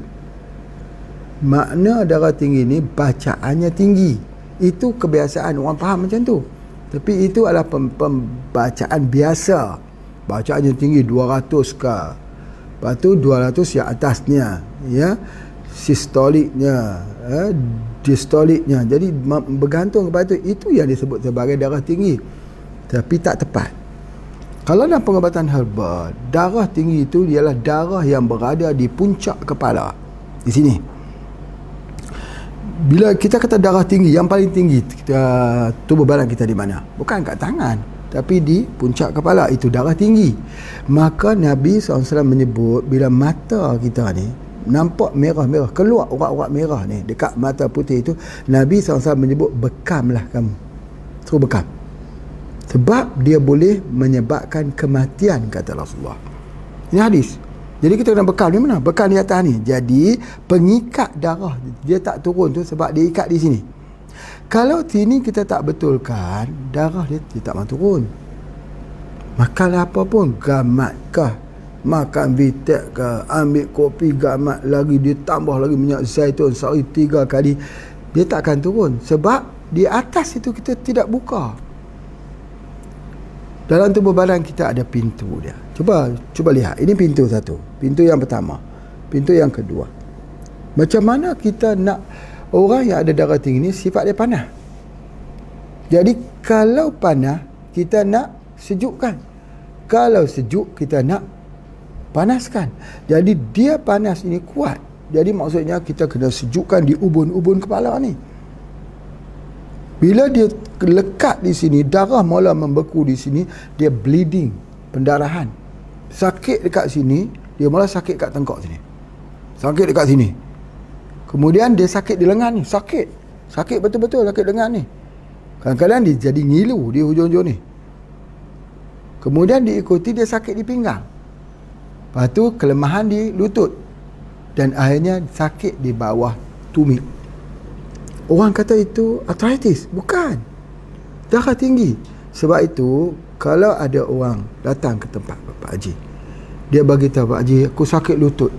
Makna darah tinggi ni bacaannya tinggi. Itu kebiasaan, orang faham macam tu. Tapi itu adalah pembacaan biasa. Bacaannya tinggi 200 ke. Lepas tu 200 yang atasnya, ya. Sistoliknya, distoliknya. Jadi bergantung kepada itu yang disebut sebagai darah tinggi. Tapi tak tepat. Kalau dalam pengobatan herba, darah tinggi itu ialah darah yang berada di puncak kepala, di sini. Bila kita kata darah tinggi, yang paling tinggi tubuh badan kita di mana? Bukan kat tangan, tapi di puncak kepala. Itu darah tinggi. Maka Nabi SAW menyebut, bila mata kita ni nampak merah-merah, keluar urat-urat merah ni dekat mata putih itu, Nabi SAW menyebut, bekamlah kamu, suruh bekam, sebab dia boleh menyebabkan kematian, kata Rasulullah. Ini hadis. Jadi kita kena bekam di mana? Bekam di atas ni. Jadi pengikat darah dia tak turun tu sebab dia ikat di sini. Kalau sini kita tak betulkan, darah dia tak mau turun. Makanlah apa pun, gamat kah, makan vitek ke, ambil kopi gamat lagi, ditambah lagi minyak zaitun sehari 3 kali, dia tak akan turun sebab di atas itu kita tidak buka. Dalam tubuh badan kita ada pintu dia. Cuba lihat. Ini pintu satu. Pintu yang pertama. Pintu yang kedua. Macam mana kita nak orang yang ada darah tinggi ni sifat dia panas. Jadi kalau panas kita nak sejukkan. Kalau sejuk kita nak panaskan. Jadi dia panas ini kuat. Jadi maksudnya kita kena sejukkan di ubun-ubun kepala ni. Bila dia lekat di sini, darah mula membeku di sini, dia bleeding, pendarahan. Sakit dekat sini, dia mula sakit kat tengkok sini. Sakit dekat sini. Kemudian dia sakit di lengan ni. Sakit betul-betul sakit lengan ni. Kadang-kadang dia jadi ngilu di hujung-hujung ni. Kemudian diikuti dia sakit di pinggang. Lepas tu kelemahan di lutut. Dan akhirnya sakit di bawah tumit. Orang kata itu arthritis. Bukan. Darah tinggi. Sebab itu, kalau ada orang datang ke tempat Pak Haji, dia bagi tahu, Pak Haji, aku sakit lutut.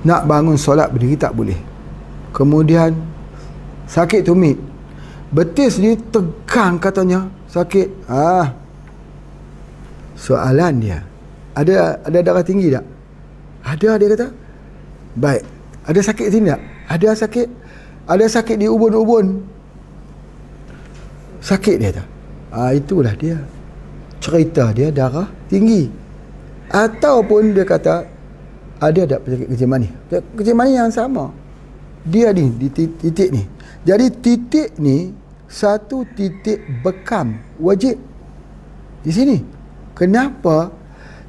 Nak bangun solat berdiri tak boleh. Kemudian sakit tumit. Betis ni tegang katanya. Sakit. Soalan dia, ada darah tinggi tak? Ada, dia kata. Baik. Ada sakit sini tak? Ada sakit di ubun-ubun. Sakit dia tak? Itulah dia. Cerita dia darah tinggi. Ataupun dia kata ada tak penyakit kencing manis? Kencing manis yang sama. Dia ni di titik ni. Jadi titik ni satu titik bekam wajib di sini. Kenapa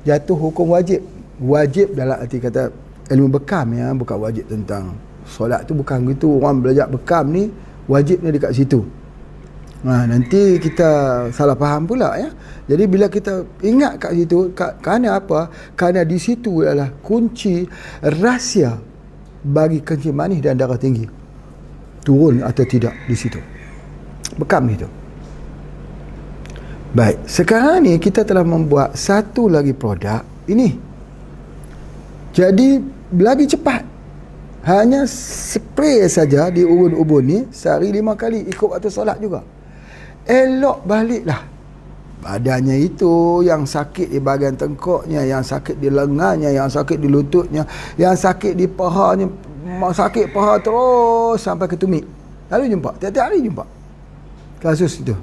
jatuh hukum wajib? Wajib dalam arti kata ilmu bekam ya, bukan wajib tentang solat tu, bukan gitu. Orang belajar bekam ni wajibnya dekat situ. Nanti kita salah faham pula ya. Jadi bila kita ingat kat situ, kerana apa? Kerana di situ adalah kunci rahsia bagi kencing manis dan darah tinggi turun atau tidak di situ. Bekam itu. Baik, sekarang ni kita telah membuat satu lagi produk ini. Jadi lagi cepat. Hanya spray saja di ubun-ubun ni sehari 5 kali, ikut waktu solat juga. Elok baliklah badannya itu, yang sakit di bahagian tengkoknya, yang sakit di lengannya, yang sakit di lututnya, yang sakit di pahanya, sakit paha terus sampai ke tumit. Lalu jumpa, tiap-tiap hari jumpa kasus itu.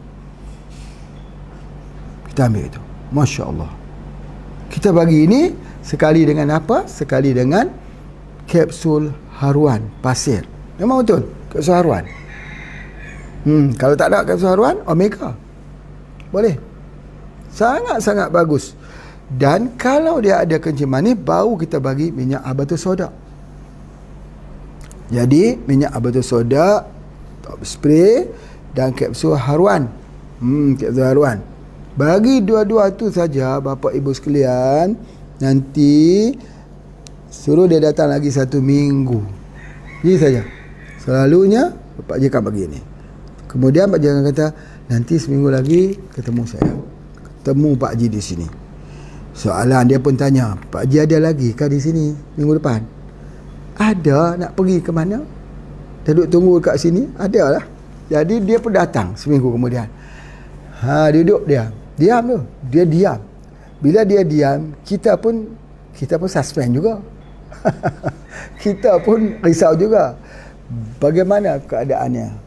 Kita ambil itu, Masya Allah. Kita bagi ini sekali dengan apa? Sekali dengan kapsul haruan pasir. Memang betul, kapsul haruan. Kalau tak ada kapsul haruan, omega. Boleh. Sangat-sangat bagus. Dan kalau dia ada kencing manis, baru kita bagi minyak habatus soda. Jadi, minyak habatus soda, spray dan kapsul haruan. Kapsul haruan. Bagi dua-dua tu saja, bapa ibu sekalian, nanti suruh dia datang lagi 1 minggu. Ini saja. Selalunya, Pak Haji akan bagi ini. Kemudian Pak Haji akan kata, nanti seminggu lagi ketemu saya. Ketemu Pak Haji di sini. Soalan dia pun tanya, Pak Haji ada lagi kah di sini minggu depan? Ada, nak pergi ke mana? Dia duduk tunggu kat sini? Ada lah. Jadi dia pun datang seminggu kemudian. Duduk dia. Diam tu. Dia diam. Bila dia diam, kita pun suspend juga. Kita pun risau juga. Bagaimana keadaannya?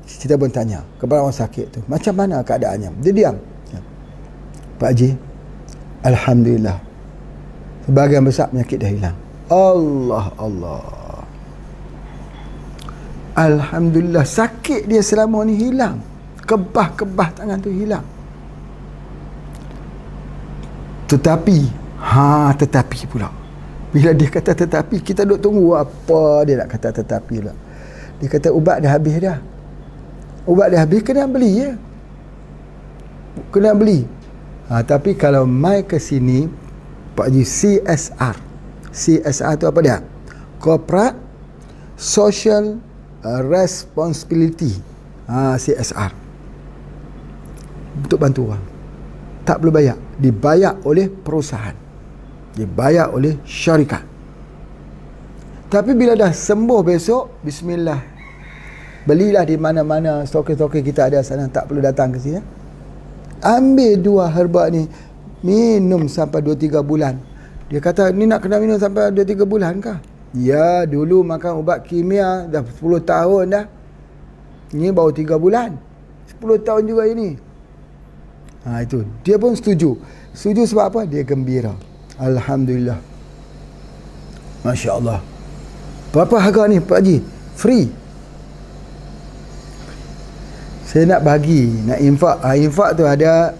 Kita pun tanya kepada orang sakit tu, macam mana keadaannya? Dia diam. Pak Haji, alhamdulillah, sebahagian besar penyakit dah hilang. Allah. Alhamdulillah, sakit dia selama ni hilang. Kebah tangan tu hilang. Tetapi pula, bila dia kata tetapi, kita duk tunggu apa dia nak kata tetapi pula. Dia kata ubat dah habis dah. Ubat dah habis, kena beli ya. Kena beli. Tapi kalau mai ke sini, Pak Haji, CSR tu apa dia? Corporate Social Responsibility. CSR. Untuk bantu orang. Tak perlu bayar. Dibayar oleh perusahaan. Dibayar oleh syarikat. Tapi bila dah sembuh besok, bismillah, belilah di mana-mana, stoker-stoker kita ada sana, tak perlu datang ke sini. Ambil 2 herba ni, minum sampai 2-3 bulan. Dia kata, ni nak kena minum sampai 2-3 bulan kah? Ya, dulu makan ubat kimia dah 10 tahun dah. Ni baru 3 bulan. 10 tahun juga ini. Itu. Dia pun setuju. Setuju sebab apa? Dia gembira. Alhamdulillah. Masya Allah. Berapa harga ni Pak Haji? Free. Saya nak bagi, nak infak. Infak tu ada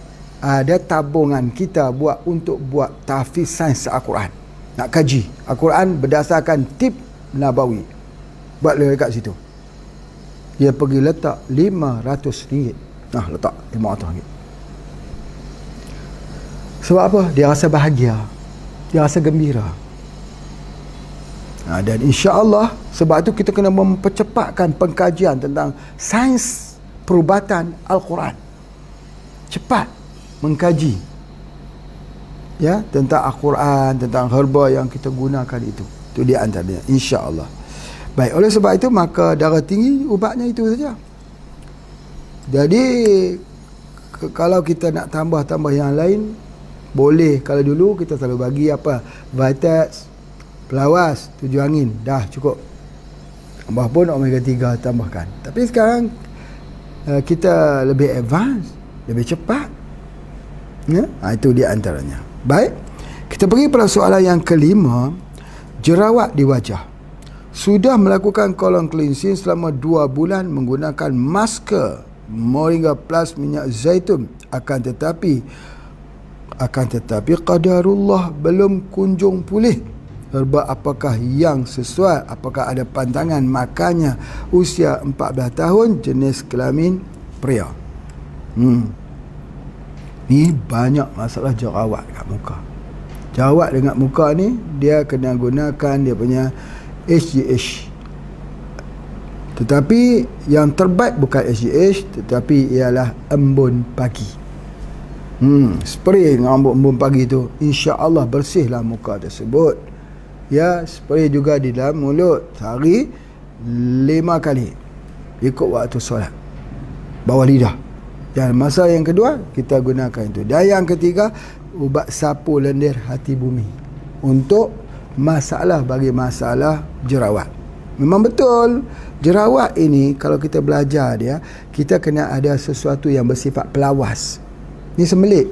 ada tabungan kita untuk buat tahfiz sains Al-Quran. Nak kaji Al-Quran berdasarkan tip Nabawi. Buat dekat situ. Dia pergi letak RM500. Letak RM500. Sebab apa? Dia rasa bahagia. Dia rasa gembira. Dan insya-Allah sebab itu kita kena mempercepatkan pengkajian tentang sains perubatan Al-Quran. Cepat mengkaji tentang Al-Quran, tentang herba yang kita gunakan itu. Itu dia antaranya, insya-Allah. Baik, oleh sebab itu maka darah tinggi ubatnya itu saja. Jadi kalau kita nak tambah-tambah yang lain boleh. Kalau dulu kita selalu bagi apa? Vitax, Pelawas, Tujuh Angin, dah cukup. Tambah pun omega 3 tambahkan. Tapi sekarang kita lebih advance, lebih cepat. Itu dia antaranya. Baik, kita pergi pada soalan yang kelima. Jerawat di wajah. Sudah melakukan colon cleansing selama 2 bulan menggunakan masker Moringa Plus minyak zaitun. Akan tetapi qadarullah belum kunjung pulih. Herba apakah yang sesuai? Apakah ada pantangan makannya? Usia 14 tahun, jenis kelamin pria. Ni banyak masalah jerawat kat muka. Jerawat dengan muka ni dia kena gunakan dia punya HGH. Tetapi yang terbaik bukan HGH, tetapi ialah embun pagi. Spray dengan embun pagi tu, insya-Allah bersihlah muka tersebut. Spray juga di dalam mulut sehari 5 kali. Ikut waktu solat. Bawah lidah. Dan masa yang kedua kita gunakan itu. Dan yang ketiga, ubat sapu lendir hati bumi untuk bagi masalah jerawat. Memang betul jerawat ini kalau kita belajar dia, kita kena ada sesuatu yang bersifat pelawas. Ni sembelit.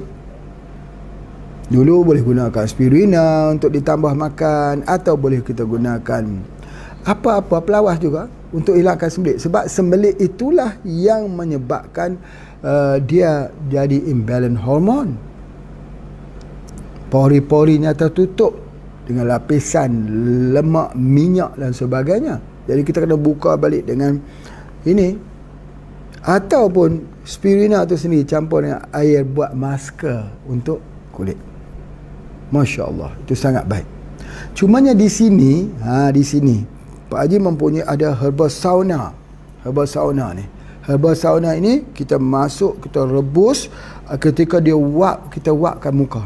Dulu boleh gunakan spirulina untuk ditambah makan, atau boleh kita gunakan apa-apa pelawas juga untuk hilangkan sembelit. Sebab sembelit itulah yang menyebabkan dia jadi imbalance hormon. Pori-porinya tertutup dengan lapisan lemak, minyak dan sebagainya. Jadi kita kena buka balik dengan ini. Ataupun spirulina itu sendiri campur dengan air buat masker untuk kulit. Masya Allah, itu sangat baik. Cumanya di sini Pak Haji mempunyai ada herbal sauna. Herbal sauna ni, herbal sauna ini kita masuk, kita rebus, ketika dia kita wapkan muka.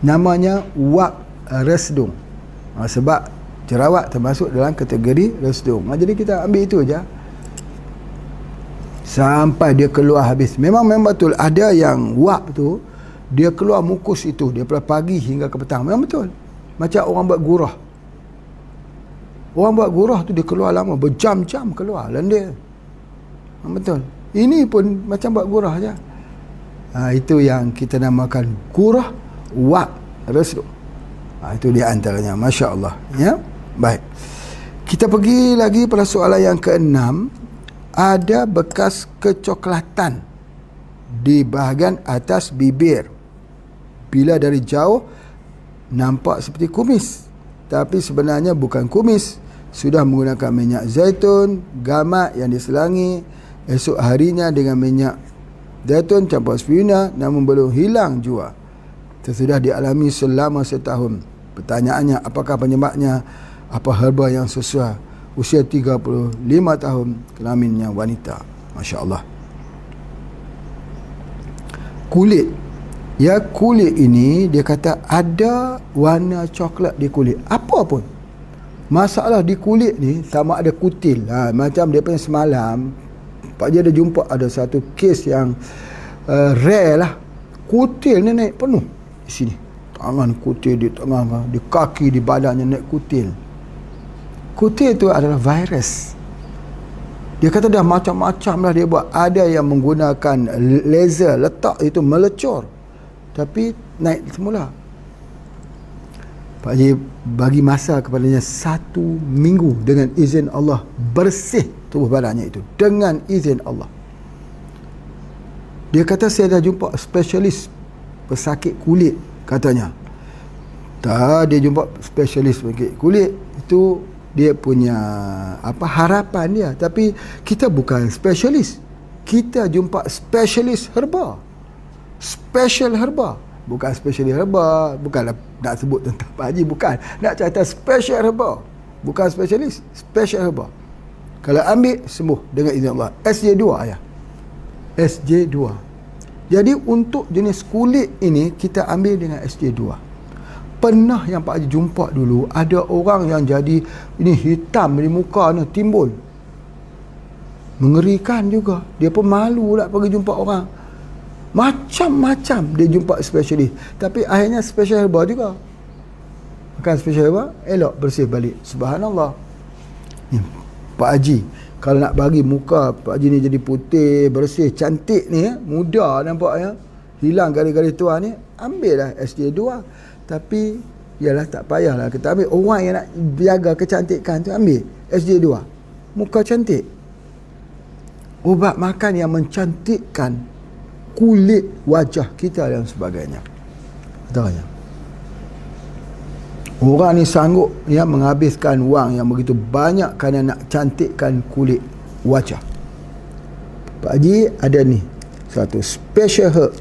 Namanya wap resdung. Sebab jerawat termasuk dalam kategori resdung. Jadi kita ambil itu aja sampai dia keluar habis. Memang betul ada yang wap tu dia keluar mukus itu daripada pagi hingga ke petang. Memang betul. Macam orang buat gurah. Orang buat gurah tu dia keluar lama, berjam-jam keluar lendir. Memang betul. Ini pun macam buat gurah je. Itu yang kita namakan gurah wap resdung. Itu dia antaranya. Masya Allah. Ya? Baik. Kita pergi lagi pada soalan yang ke-6. Ada bekas kecoklatan di bahagian atas bibir. Bila dari jauh nampak seperti kumis, tapi sebenarnya bukan kumis. Sudah menggunakan minyak zaitun, gamat yang diselangi esok harinya dengan minyak zaitun campur spirulina, namun belum hilang jua. Sudah dialami selama setahun. Pertanyaannya, apakah penyebabnya? Apa herba yang sesuai? Usia 35 tahun, kelaminnya wanita. Masya Allah. Kulit. Kulit ini dia kata ada warna coklat di kulit. Apa pun. Masalah di kulit ni sama ada kutil. Macam dia punya semalam, Pak Haji ada jumpa ada satu kes yang rare lah. Kutil ni naik penuh di sini. Tangan kutil di tengah, di kaki, di badannya naik kutil. Kutil itu adalah virus. Dia kata dah macam-macam lah dia buat. Ada yang menggunakan laser, letak itu melecur, tapi naik semula. Pak Haji bagi masa kepadanya 1 minggu dengan izin Allah, bersih tubuh badannya itu dengan izin Allah. Dia kata saya dah jumpa spesialis pesakit kulit katanya. Tak, dia jumpa spesialis pesakit kulit. Itu dia punya harapan dia. Tapi kita bukan spesialis. Kita jumpa spesialis herba. Special herba. Bukan spesialis herba. Bukanlah nak sebut tentang Pak Haji. Bukan. Nak cerita special herba. Bukan spesialis. Special herba. Kalau ambil, sembuh dengan izin Allah. SJ2 ayah. SJ2. Jadi untuk jenis kulit ini, kita ambil dengan SJ2. Pernah yang Pak Haji jumpa dulu, ada orang yang jadi ini hitam di muka ni, timbul. Mengerikan juga. Dia pun malu lah pergi jumpa orang. Macam-macam dia jumpa spesialis. Tapi akhirnya special herba juga. Makan special herba, elok bersih balik. Subhanallah. Ni, Pak Haji, kalau nak bagi muka Pak Haji ni jadi putih, bersih, cantik ni, muda nampaknya, hilang garis-garis tua ni, ambil lah SJ2. Tapi ialah tak payahlah kita ambil. Orang yang nak jaga kecantikan tu ambil SJ2. Muka cantik. Ubat makan yang mencantikkan kulit wajah kita dan sebagainya. Katanya, orang ni sanggup menghabiskan wang yang begitu banyak kerana nak cantikkan kulit wajah. Pak Haji ada ni satu special herb.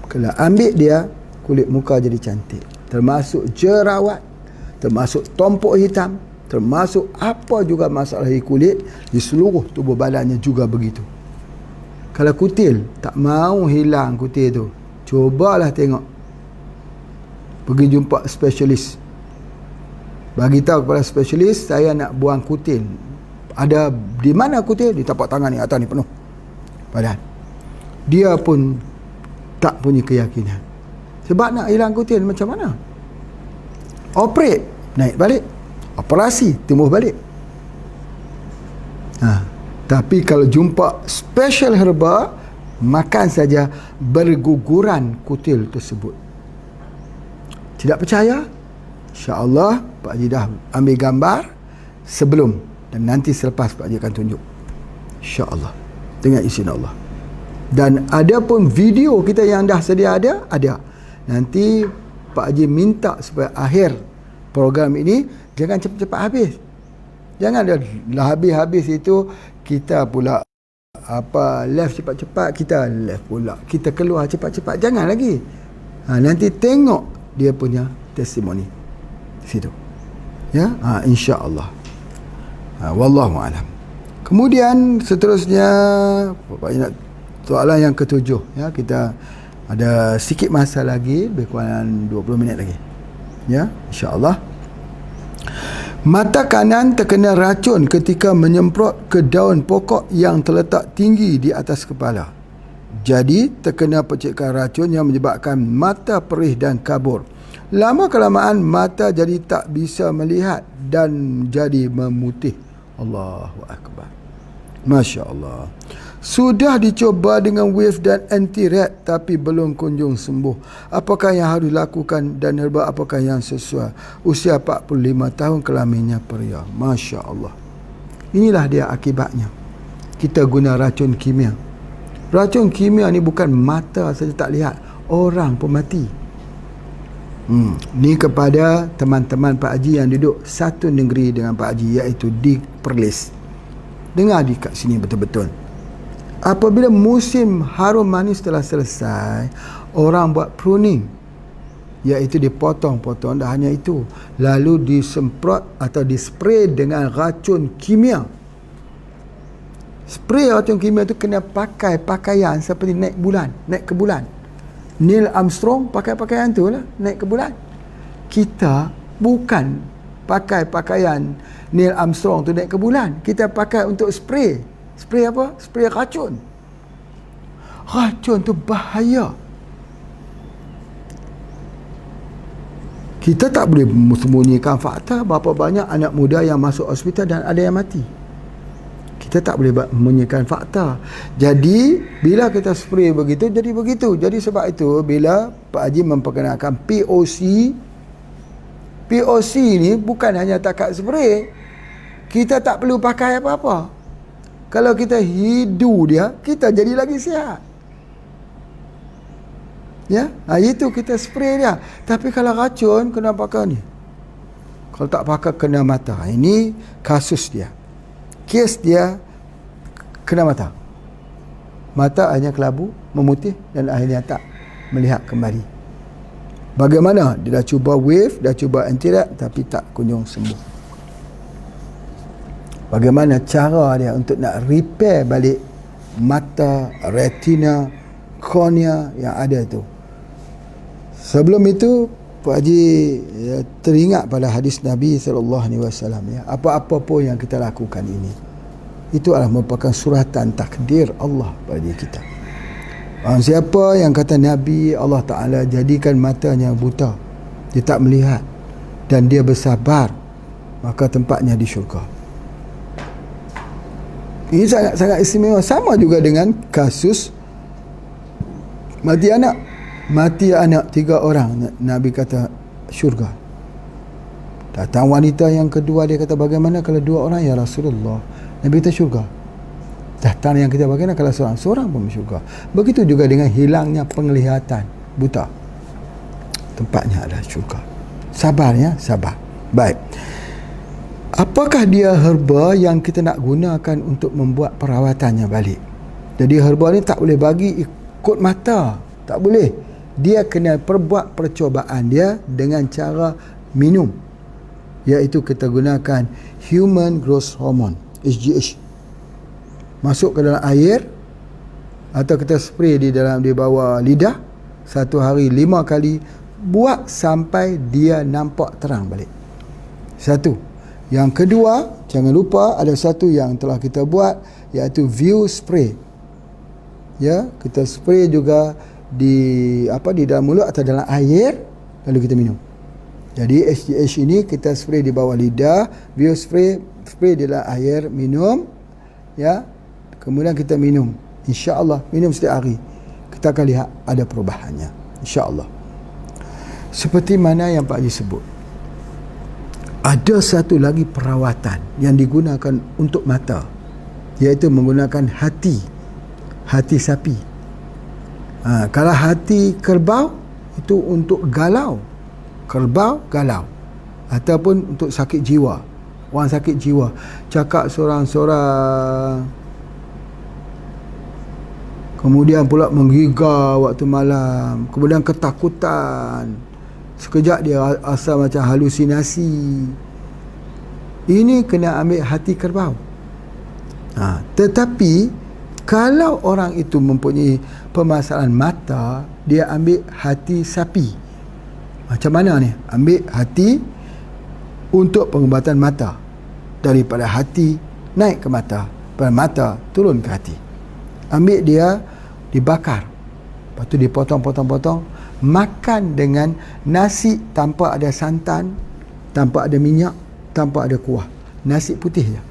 Kalau ambil dia, kulit muka jadi cantik. Termasuk jerawat, termasuk tompok hitam, termasuk apa juga masalah di kulit, di seluruh tubuh badannya juga begitu. Kalau kutil, tak mau hilang kutil tu, cubalah tengok. Pergi jumpa spesialis. Bagi tahu kepada spesialis, saya nak buang kutil. Ada di mana kutil? Di tapak tangan ni, atas ni penuh badan. Dia pun tak punya keyakinan. Sebab nak hilang kutil macam mana? Operate, naik balik. Operasi, tumbuh balik. Tapi kalau jumpa special herba, makan saja berguguran kutil tersebut. Tidak percaya? InsyaAllah Pak Haji dah ambil gambar sebelum dan nanti selepas Pak Haji akan tunjuk. InsyaAllah. Dengan izin Allah. Dan ada pun video kita yang dah sedia ada. Nanti Pak Haji minta supaya akhir program ini jangan cepat-cepat habis. Jangan dah habis itu kita pula left cepat-cepat, kita left pula, kita keluar cepat-cepat. Jangan lagi. Nanti tengok dia punya testimoni di situ. Ya, insya-Allah. Wallahu alam. Kemudian seterusnya soalan yang ketujuh, ya, kita ada sikit masa lagi, lebih kurang 20 minit lagi. Ya, insya-Allah. Mata kanan terkena racun ketika menyemprot ke daun pokok yang terletak tinggi di atas kepala. Jadi terkena percikan racun yang menyebabkan mata perih dan kabur. Lama kelamaan mata jadi tak bisa melihat dan jadi memutih. Allahu Akbar. Masya Allah. Sudah dicoba dengan wave dan anti-rat tapi belum kunjung sembuh. Apakah yang harus dilakukan dan herba apakah yang sesuai? Usia 45 tahun, kelaminnya pria. Masya Allah. Inilah dia akibatnya. Kita guna racun kimia. Racun kimia ni bukan mata saja tak lihat, orang pun mati. Ni kepada teman-teman Pak Haji yang duduk satu negeri dengan Pak Haji, iaitu di Perlis. Dengar di kat sini betul-betul. Apabila musim harum manis telah selesai, orang buat pruning, iaitu dipotong-potong. Dah hanya itu, lalu disemprot atau dispray dengan racun kimia. Spray racun kimia tu kena pakai pakaian seperti naik ke bulan. Neil Armstrong pakai pakaian tu lah, naik ke bulan. Kita bukan pakai pakaian Neil Armstrong tu naik ke bulan. Kita pakai untuk spray. Spray apa? Spray racun. Racun tu bahaya. Kita tak boleh sembunyikan fakta berapa banyak anak muda yang masuk hospital dan ada yang mati. Kita tak boleh menyembunyikan fakta. Jadi bila kita spray begitu, jadi begitu. Jadi sebab itu bila Pak Haji memperkenalkan POC ni bukan hanya takat spray. Kita tak perlu pakai apa-apa. Kalau kita hidu dia, kita jadi lagi sihat. Ya, itu kita spray dia. Tapi kalau racun kena pakai ni. Kalau tak pakai kena mata. Ini kasus dia. Kes dia kena mata. Mata hanya kelabu, memutih dan akhirnya tak melihat kembali. Bagaimana? Dia dah cuba wave, dah cuba antirat tapi tak kunjung sembuh. Bagaimana cara dia untuk nak repair balik mata, retina, kornea yang ada tu? Sebelum itu Pak Haji teringat pada hadis Nabi SAW, ya, apa-apa pun yang kita lakukan ini, itu adalah merupakan suratan takdir Allah bagi kita. Siapa yang kata Nabi Allah Ta'ala jadikan matanya buta, dia tak melihat, dan dia bersabar, maka tempatnya di syurga. Ini sangat-sangat istimewa. Sama juga dengan kasus mati anak. Mati anak 3 orang, Nabi kata syurga. Datang wanita yang kedua, dia kata bagaimana kalau 2 orang ya Rasulullah? Nabi kata syurga. Datang yang kita bagaimana kalau seorang pun syurga. Begitu juga dengan hilangnya penglihatan, buta, tempatnya adalah syurga. Sabar, ya, sabar. Baik, apakah dia herba yang kita nak gunakan untuk membuat perawatannya balik? Jadi herba ni tak boleh bagi ikut mata, tak boleh. Dia kena perbuat percobaan dia dengan cara minum, iaitu kita gunakan human growth hormone, HGH. Masuk ke dalam air atau kita spray di bawah lidah, 1 hari 5 kali, buat sampai dia nampak terang balik. Satu. Yang kedua, jangan lupa ada satu yang telah kita buat, iaitu view spray. Ya, kita spray juga di dalam mulut atau dalam air, lalu kita minum. Jadi HGH ini kita spray di bawah lidah, view spray di dalam air, minum, ya. Kemudian kita minum, insya-Allah minum setiap hari. Kita akan lihat ada perubahannya, insya-Allah. Seperti mana yang Pak Haji sebut, ada satu lagi perawatan yang digunakan untuk mata, iaitu menggunakan hati sapi. Kalau hati kerbau itu untuk galau, ataupun untuk sakit jiwa. Orang sakit jiwa cakap sorang-sorang, kemudian pula menggigau waktu malam, kemudian ketakutan, sekejap dia asal macam halusinasi. Ini kena ambil hati kerbau. Tetapi kalau orang itu mempunyai permasalahan mata, dia ambil hati sapi. Macam mana ni? Ambil hati untuk pengubatan mata. Daripada hati naik ke mata, pada mata turun ke hati. Ambil dia, dibakar, lepas tu dipotong-potong-potong, makan dengan nasi tanpa ada santan, tanpa ada minyak, tanpa ada kuah, nasi putih je.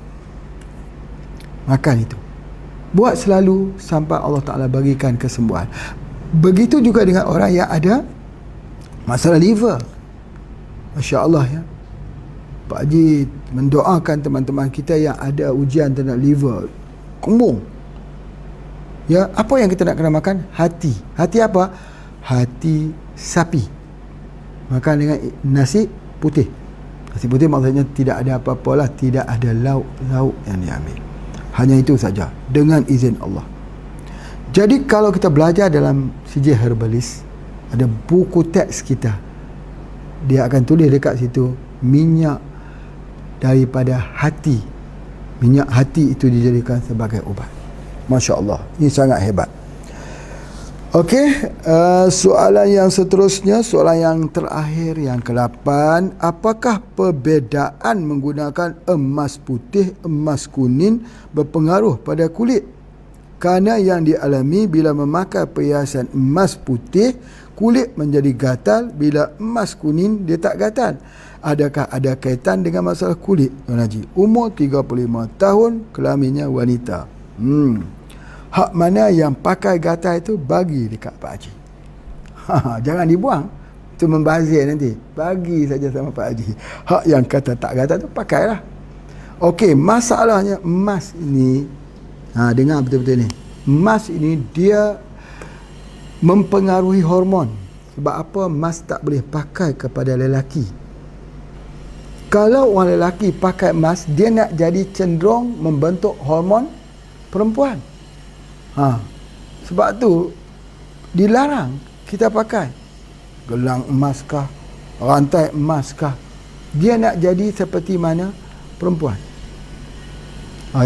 Makan itu, buat selalu sampai Allah Ta'ala bagikan kesembuhan. Begitu juga dengan orang yang ada masalah liver. Masya Allah, ya, Pak Haji mendoakan teman-teman kita yang ada ujian terhadap liver, kembung. Ya, apa yang kita nak kena makan? Hati. Hati apa? Hati sapi. Makan dengan nasi putih. Nasi putih maksudnya tidak ada apa-apa lah, tidak ada lauk-lauk yang diambil. Hanya itu saja, dengan izin Allah. Jadi kalau kita belajar dalam sijil herbalis, ada buku teks kita, dia akan tulis dekat situ, minyak daripada hati. Minyak hati itu dijadikan sebagai ubat. Masya Allah, ini sangat hebat. Okey, soalan yang seterusnya, soalan yang terakhir, yang ke-8. Apakah perbezaan menggunakan emas putih, emas kuning berpengaruh pada kulit? Kerana yang dialami bila memakai perhiasan emas putih, kulit menjadi gatal. Bila emas kuning, dia tak gatal. Adakah ada kaitan dengan masalah kulit, Tuan Haji? Umur 35 tahun, kelaminnya wanita. Hak mana yang pakai gatal itu, bagi dekat Pak Haji. Jangan dibuang, itu membazir nanti. Bagi saja sama Pak Haji. Hak yang kata tak gatal tu pakailah. Okey, masalahnya emas ini, dengar betul-betul ni. Emas ini dia mempengaruhi hormon. Sebab apa emas tak boleh pakai kepada lelaki? Kalau orang lelaki pakai emas, dia nak jadi cenderung membentuk hormon perempuan. Sebab tu dilarang kita pakai gelang emas kah, rantai emas kah. Dia nak jadi seperti mana perempuan.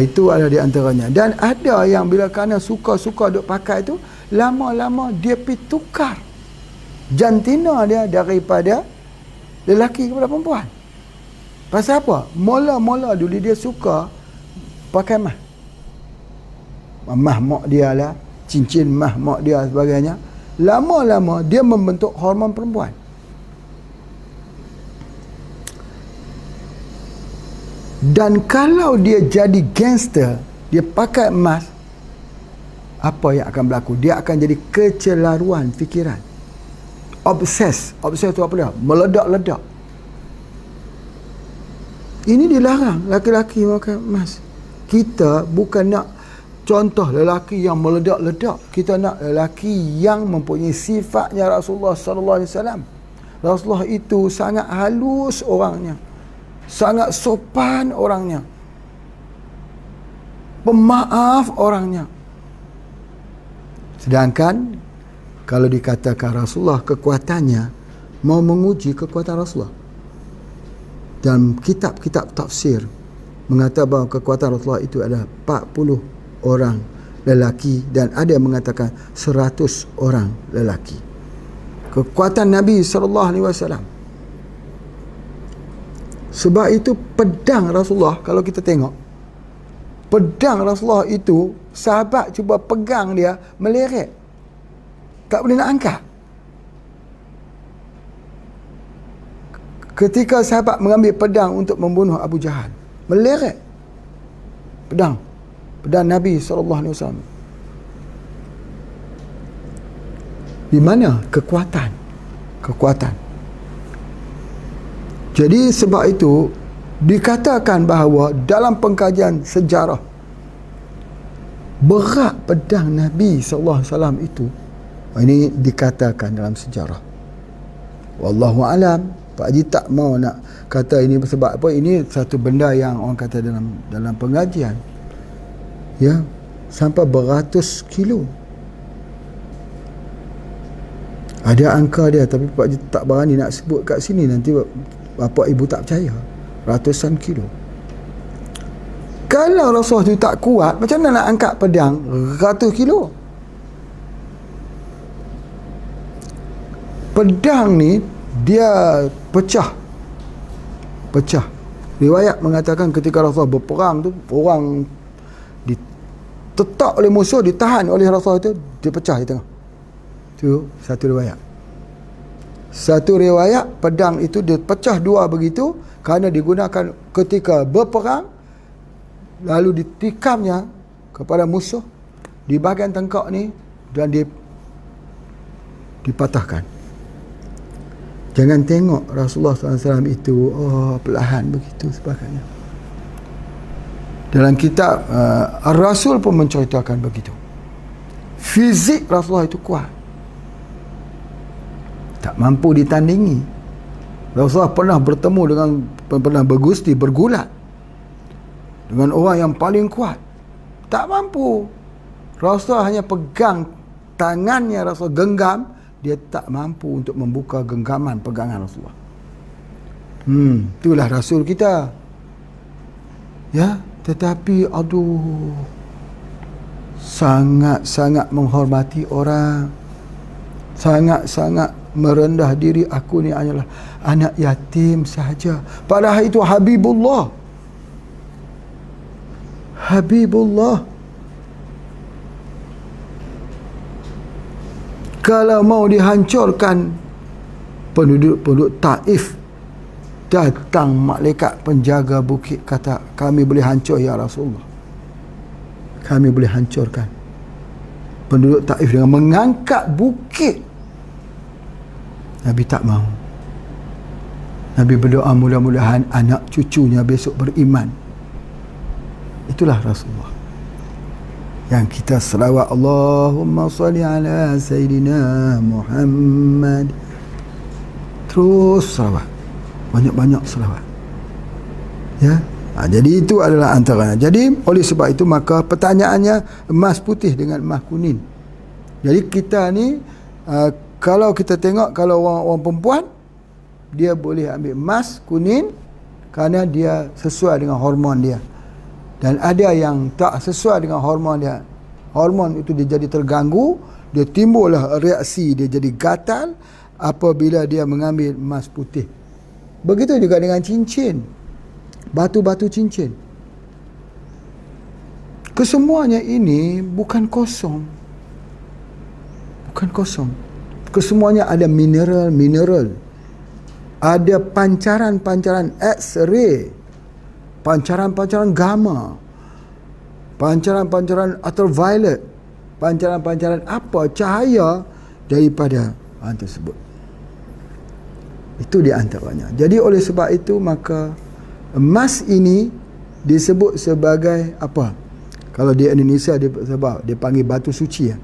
Itu ada di antaranya. Dan ada yang bila kerana suka-suka duk pakai tu, lama-lama dia pergi tukar jantina dia daripada lelaki kepada perempuan. Pasal apa? Mula-mula dulu dia suka pakai mah. Mah mak dia lah, cincin mah mak dia sebagainya. Lama-lama dia membentuk hormon perempuan. Dan kalau dia jadi gangster, dia pakai emas, apa yang akan berlaku? Dia akan jadi kecelaruan fikiran. Obses tu apa dia? Meledak-ledak. Ini dilarang laki-laki pakai emas. Kita bukan nak contoh lelaki yang meledak-ledak. Kita nak lelaki yang mempunyai sifatnya Rasulullah sallallahu alaihi wasallam. Rasulullah itu sangat halus orangnya, sangat sopan orangnya, pemaaf orangnya. Sedangkan kalau dikatakan Rasulullah kekuatannya, mau menguji kekuatan Rasulullah, dalam kitab-kitab tafsir mengatakan bahawa kekuatan Rasulullah itu adalah 40 orang lelaki, dan ada yang mengatakan 100 orang lelaki. Kekuatan Nabi SAW. Sebab itu pedang Rasulullah, kalau kita tengok pedang Rasulullah itu, sahabat cuba pegang dia, meleret, tak boleh nak angkat. Ketika sahabat mengambil pedang untuk membunuh Abu Jahal, meleret pedang Nabi SAW. Di mana kekuatan? Jadi sebab itu dikatakan bahawa dalam pengkajian sejarah, berat pedang Nabi SAW itu, ini dikatakan dalam sejarah. Wallahu alam. Pak Haji tak mau nak kata ini sebab apa. Ini satu benda yang orang kata dalam pengajian, ya, sampai beratus kilo. Ada angka dia, tapi Pak Haji tak berani nak sebut kat sini, nanti bapa ibu tak percaya. Ratusan kilo. Kalau Rasulullah tu tak kuat, macam mana nak angkat pedang ratus kilo? Pedang ni dia pecah. Riwayat mengatakan ketika Rasulullah berperang tu, orang ditetap oleh musuh, ditahan oleh Rasulullah tu, dia pecah di tengah. Itu satu riwayat. Satu riwayat, pedang itu dia pecah dua begitu kerana digunakan ketika berperang, lalu ditikamnya kepada musuh di bahagian tengkok ni, dan dipatahkan. Jangan tengok Rasulullah SAW itu perlahan begitu sebagainya. Dalam kitab Ar-Rasul pun menceritakan begitu. Fizik Rasulullah itu kuat, tak mampu ditandingi. Rasulullah pernah bertemu dengan, pernah bergusti, bergulat dengan orang yang paling kuat, tak mampu. Rasulullah hanya pegang tangannya, Rasulullah genggam, dia tak mampu untuk membuka genggaman pegangan Rasulullah. Itulah Rasul kita, ya. Tetapi sangat-sangat menghormati orang, sangat-sangat merendah diri. Aku ni hanyalah anak yatim sahaja, padahal itu Habibullah. Kalau mau dihancurkan penduduk Taif, datang malaikat penjaga bukit, kata, kami boleh hancur ya Rasulullah, kami boleh hancurkan penduduk Taif dengan mengangkat bukit. Nabi tak mau. Nabi berdoa, mudah-mudahan anak cucunya besok beriman. Itulah Rasulullah. yang kita selawat Allahumma salli ala Sayyidina Muhammad, terus selawat, banyak-banyak selawat, ya. Jadi itu adalah antaranya. Jadi oleh sebab itu maka pertanyaannya emas putih dengan emas kuning. Jadi kita ni kalau kita tengok, kalau orang perempuan dia boleh ambil emas kuning kerana dia sesuai dengan hormon dia. Dan ada yang tak sesuai dengan hormon dia. Hormon itu dia jadi terganggu, dia timbullah reaksi, dia jadi gatal apabila dia mengambil emas putih. Begitu juga dengan cincin, batu-batu cincin. Kesemuanya ini bukan kosong. Bukan kosong. Kesemuanya ada mineral. Ada pancaran-pancaran X-ray, pancaran-pancaran gamma, pancaran-pancaran ultraviolet, pancaran-pancaran apa, cahaya daripada tersebut. Itu di antaranya. Jadi oleh sebab itu maka emas ini disebut sebagai apa? Kalau di Indonesia dia panggil batu suci, ya.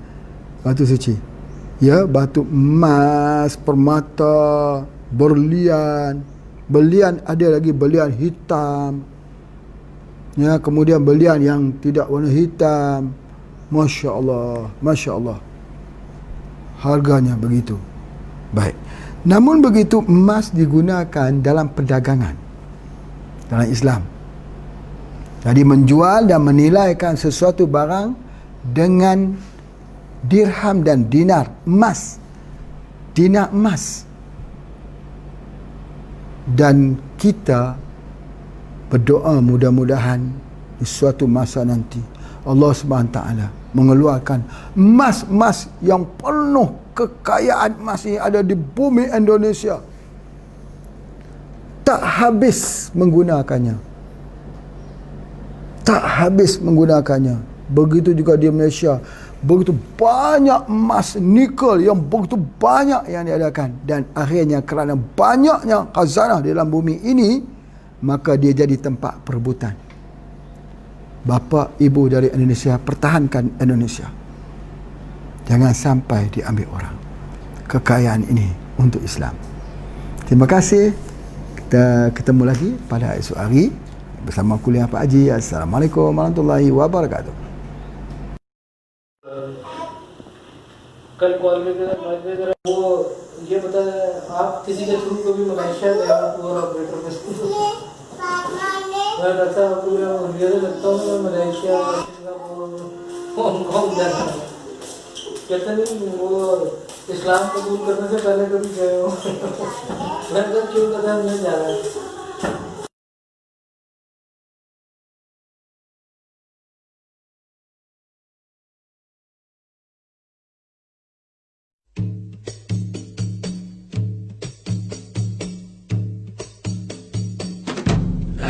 Batu suci. Ya, batu emas, permata, berlian. Berlian ada lagi berlian hitam. Ya, kemudian berlian yang tidak warna hitam. Masya-Allah, masya-Allah. Harganya begitu. Baik. Namun begitu emas digunakan dalam perdagangan dalam Islam. Jadi menjual dan menilaikan sesuatu barang dengan dirham dan dinar emas. Dinar emas. Dan kita berdoa mudah-mudahan di suatu masa nanti Allah SWT mengeluarkan emas-emas yang penuh kekayaan emas ini ada di bumi Indonesia. Tak habis menggunakannya. Tak habis menggunakannya. Begitu juga di Malaysia. Begitu banyak emas nikel yang begitu banyak yang diadakan. Dan akhirnya kerana banyaknya khazanah dalam bumi ini, maka dia jadi tempat perebutan. Bapa ibu dari Indonesia, pertahankan Indonesia. Jangan sampai diambil orang. Kekayaan ini untuk Islam. Terima kasih. Kita ketemu lagi pada esok hari bersama kuliah Pak Haji. Assalamualaikum warahmatullahi wabarakatuh. कल कॉल में वो ये बता आप किसी के थ्रू कभी मलेशिया गए हो टूर ऑपरेटर में? मैं कहता हूँ मुझे लगता हूँ मैं मलेशिया, सिंगापुर, हांगकॉन्ग जाना। कहते नहीं वो इस्लाम कबूल करने से पहले कभी गए हो? मैं तो क्यों कहता मैं जा रहा है।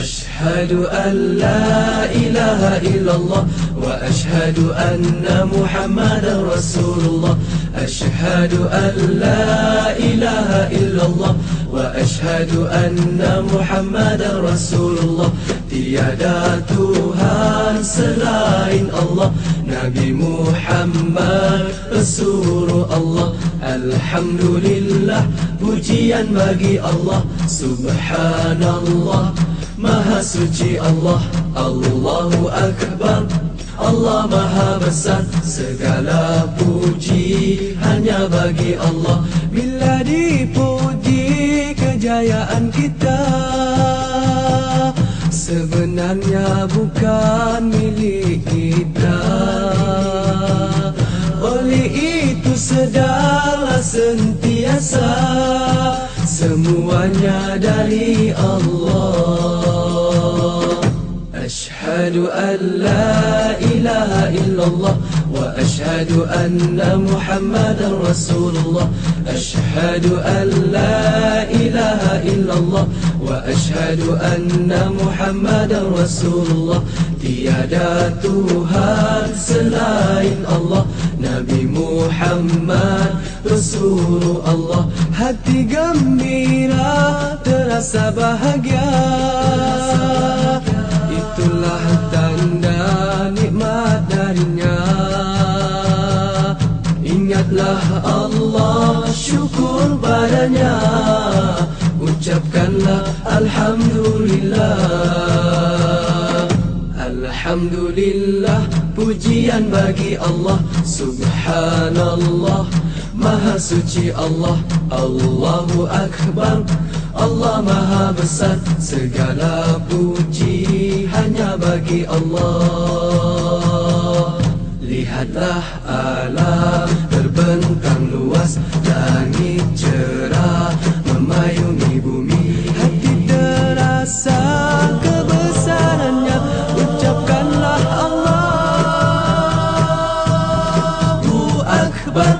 أشهد أن لا إله إلا الله وأشهد أن محمدا رسول الله أشهد أن لا إله إلا الله وأشهد أن محمدا رسول الله tiada Tuhan selain Allah Nabi Muhammad Rasulullah Alhamdulillah pujian bagi Allah Subhanallah Maha suci Allah, Allahu Akbar, Allah Maha besar, segala puji hanya bagi Allah. Bila dipuji kejayaan kita, sebenarnya bukan milik kita. Oleh itu sedarlah sentiasa, semuanya dari Allah. Ashhadu an la ilaha illallah wa ashhadu anna Muhammadan Rasulullah. Ashhadu an la ilaha illallah wa ashhadu anna Muhammadan Rasulullah. Tiada Tuhan selain Allah Nabi Muhammad Rasulullah. Hati gembira terasa bahagia, itulah tanda nikmat darinya. Pujilah Allah, syukur padanya, ucapkanlah Alhamdulillah. Alhamdulillah, pujian bagi Allah. Subhanallah, Maha suci Allah. Allahu Akbar, Allah Maha besar. Segala puji hanya bagi Allah. Lihatlah alam terbentang luas, langit cerah memayungi bumi. Hati terasa kebesarannya, ucapkanlah Allahu Akbar.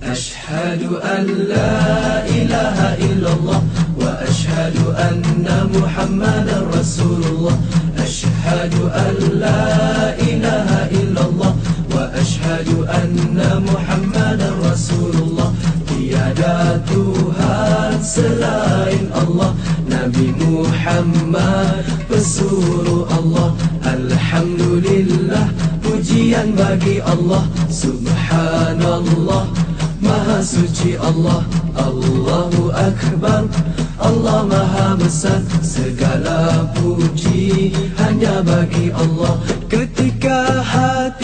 Ashhadu an la ilaha illallah wa ashhadu anna Muhammadan Rasulullah. Ashhadu an la ilaha illallah wa ashhadu anna Muhammadan Rasulullah. Tiada Tuhan selain Allah, Nabi Muhammad pesuruh Allah. Alhamdulillah, pujian bagi Allah. Subhanallah, Maha suci Allah. Allahu Akbar, Allah Maha besar. Segala puji hanya bagi Allah. Ketika hati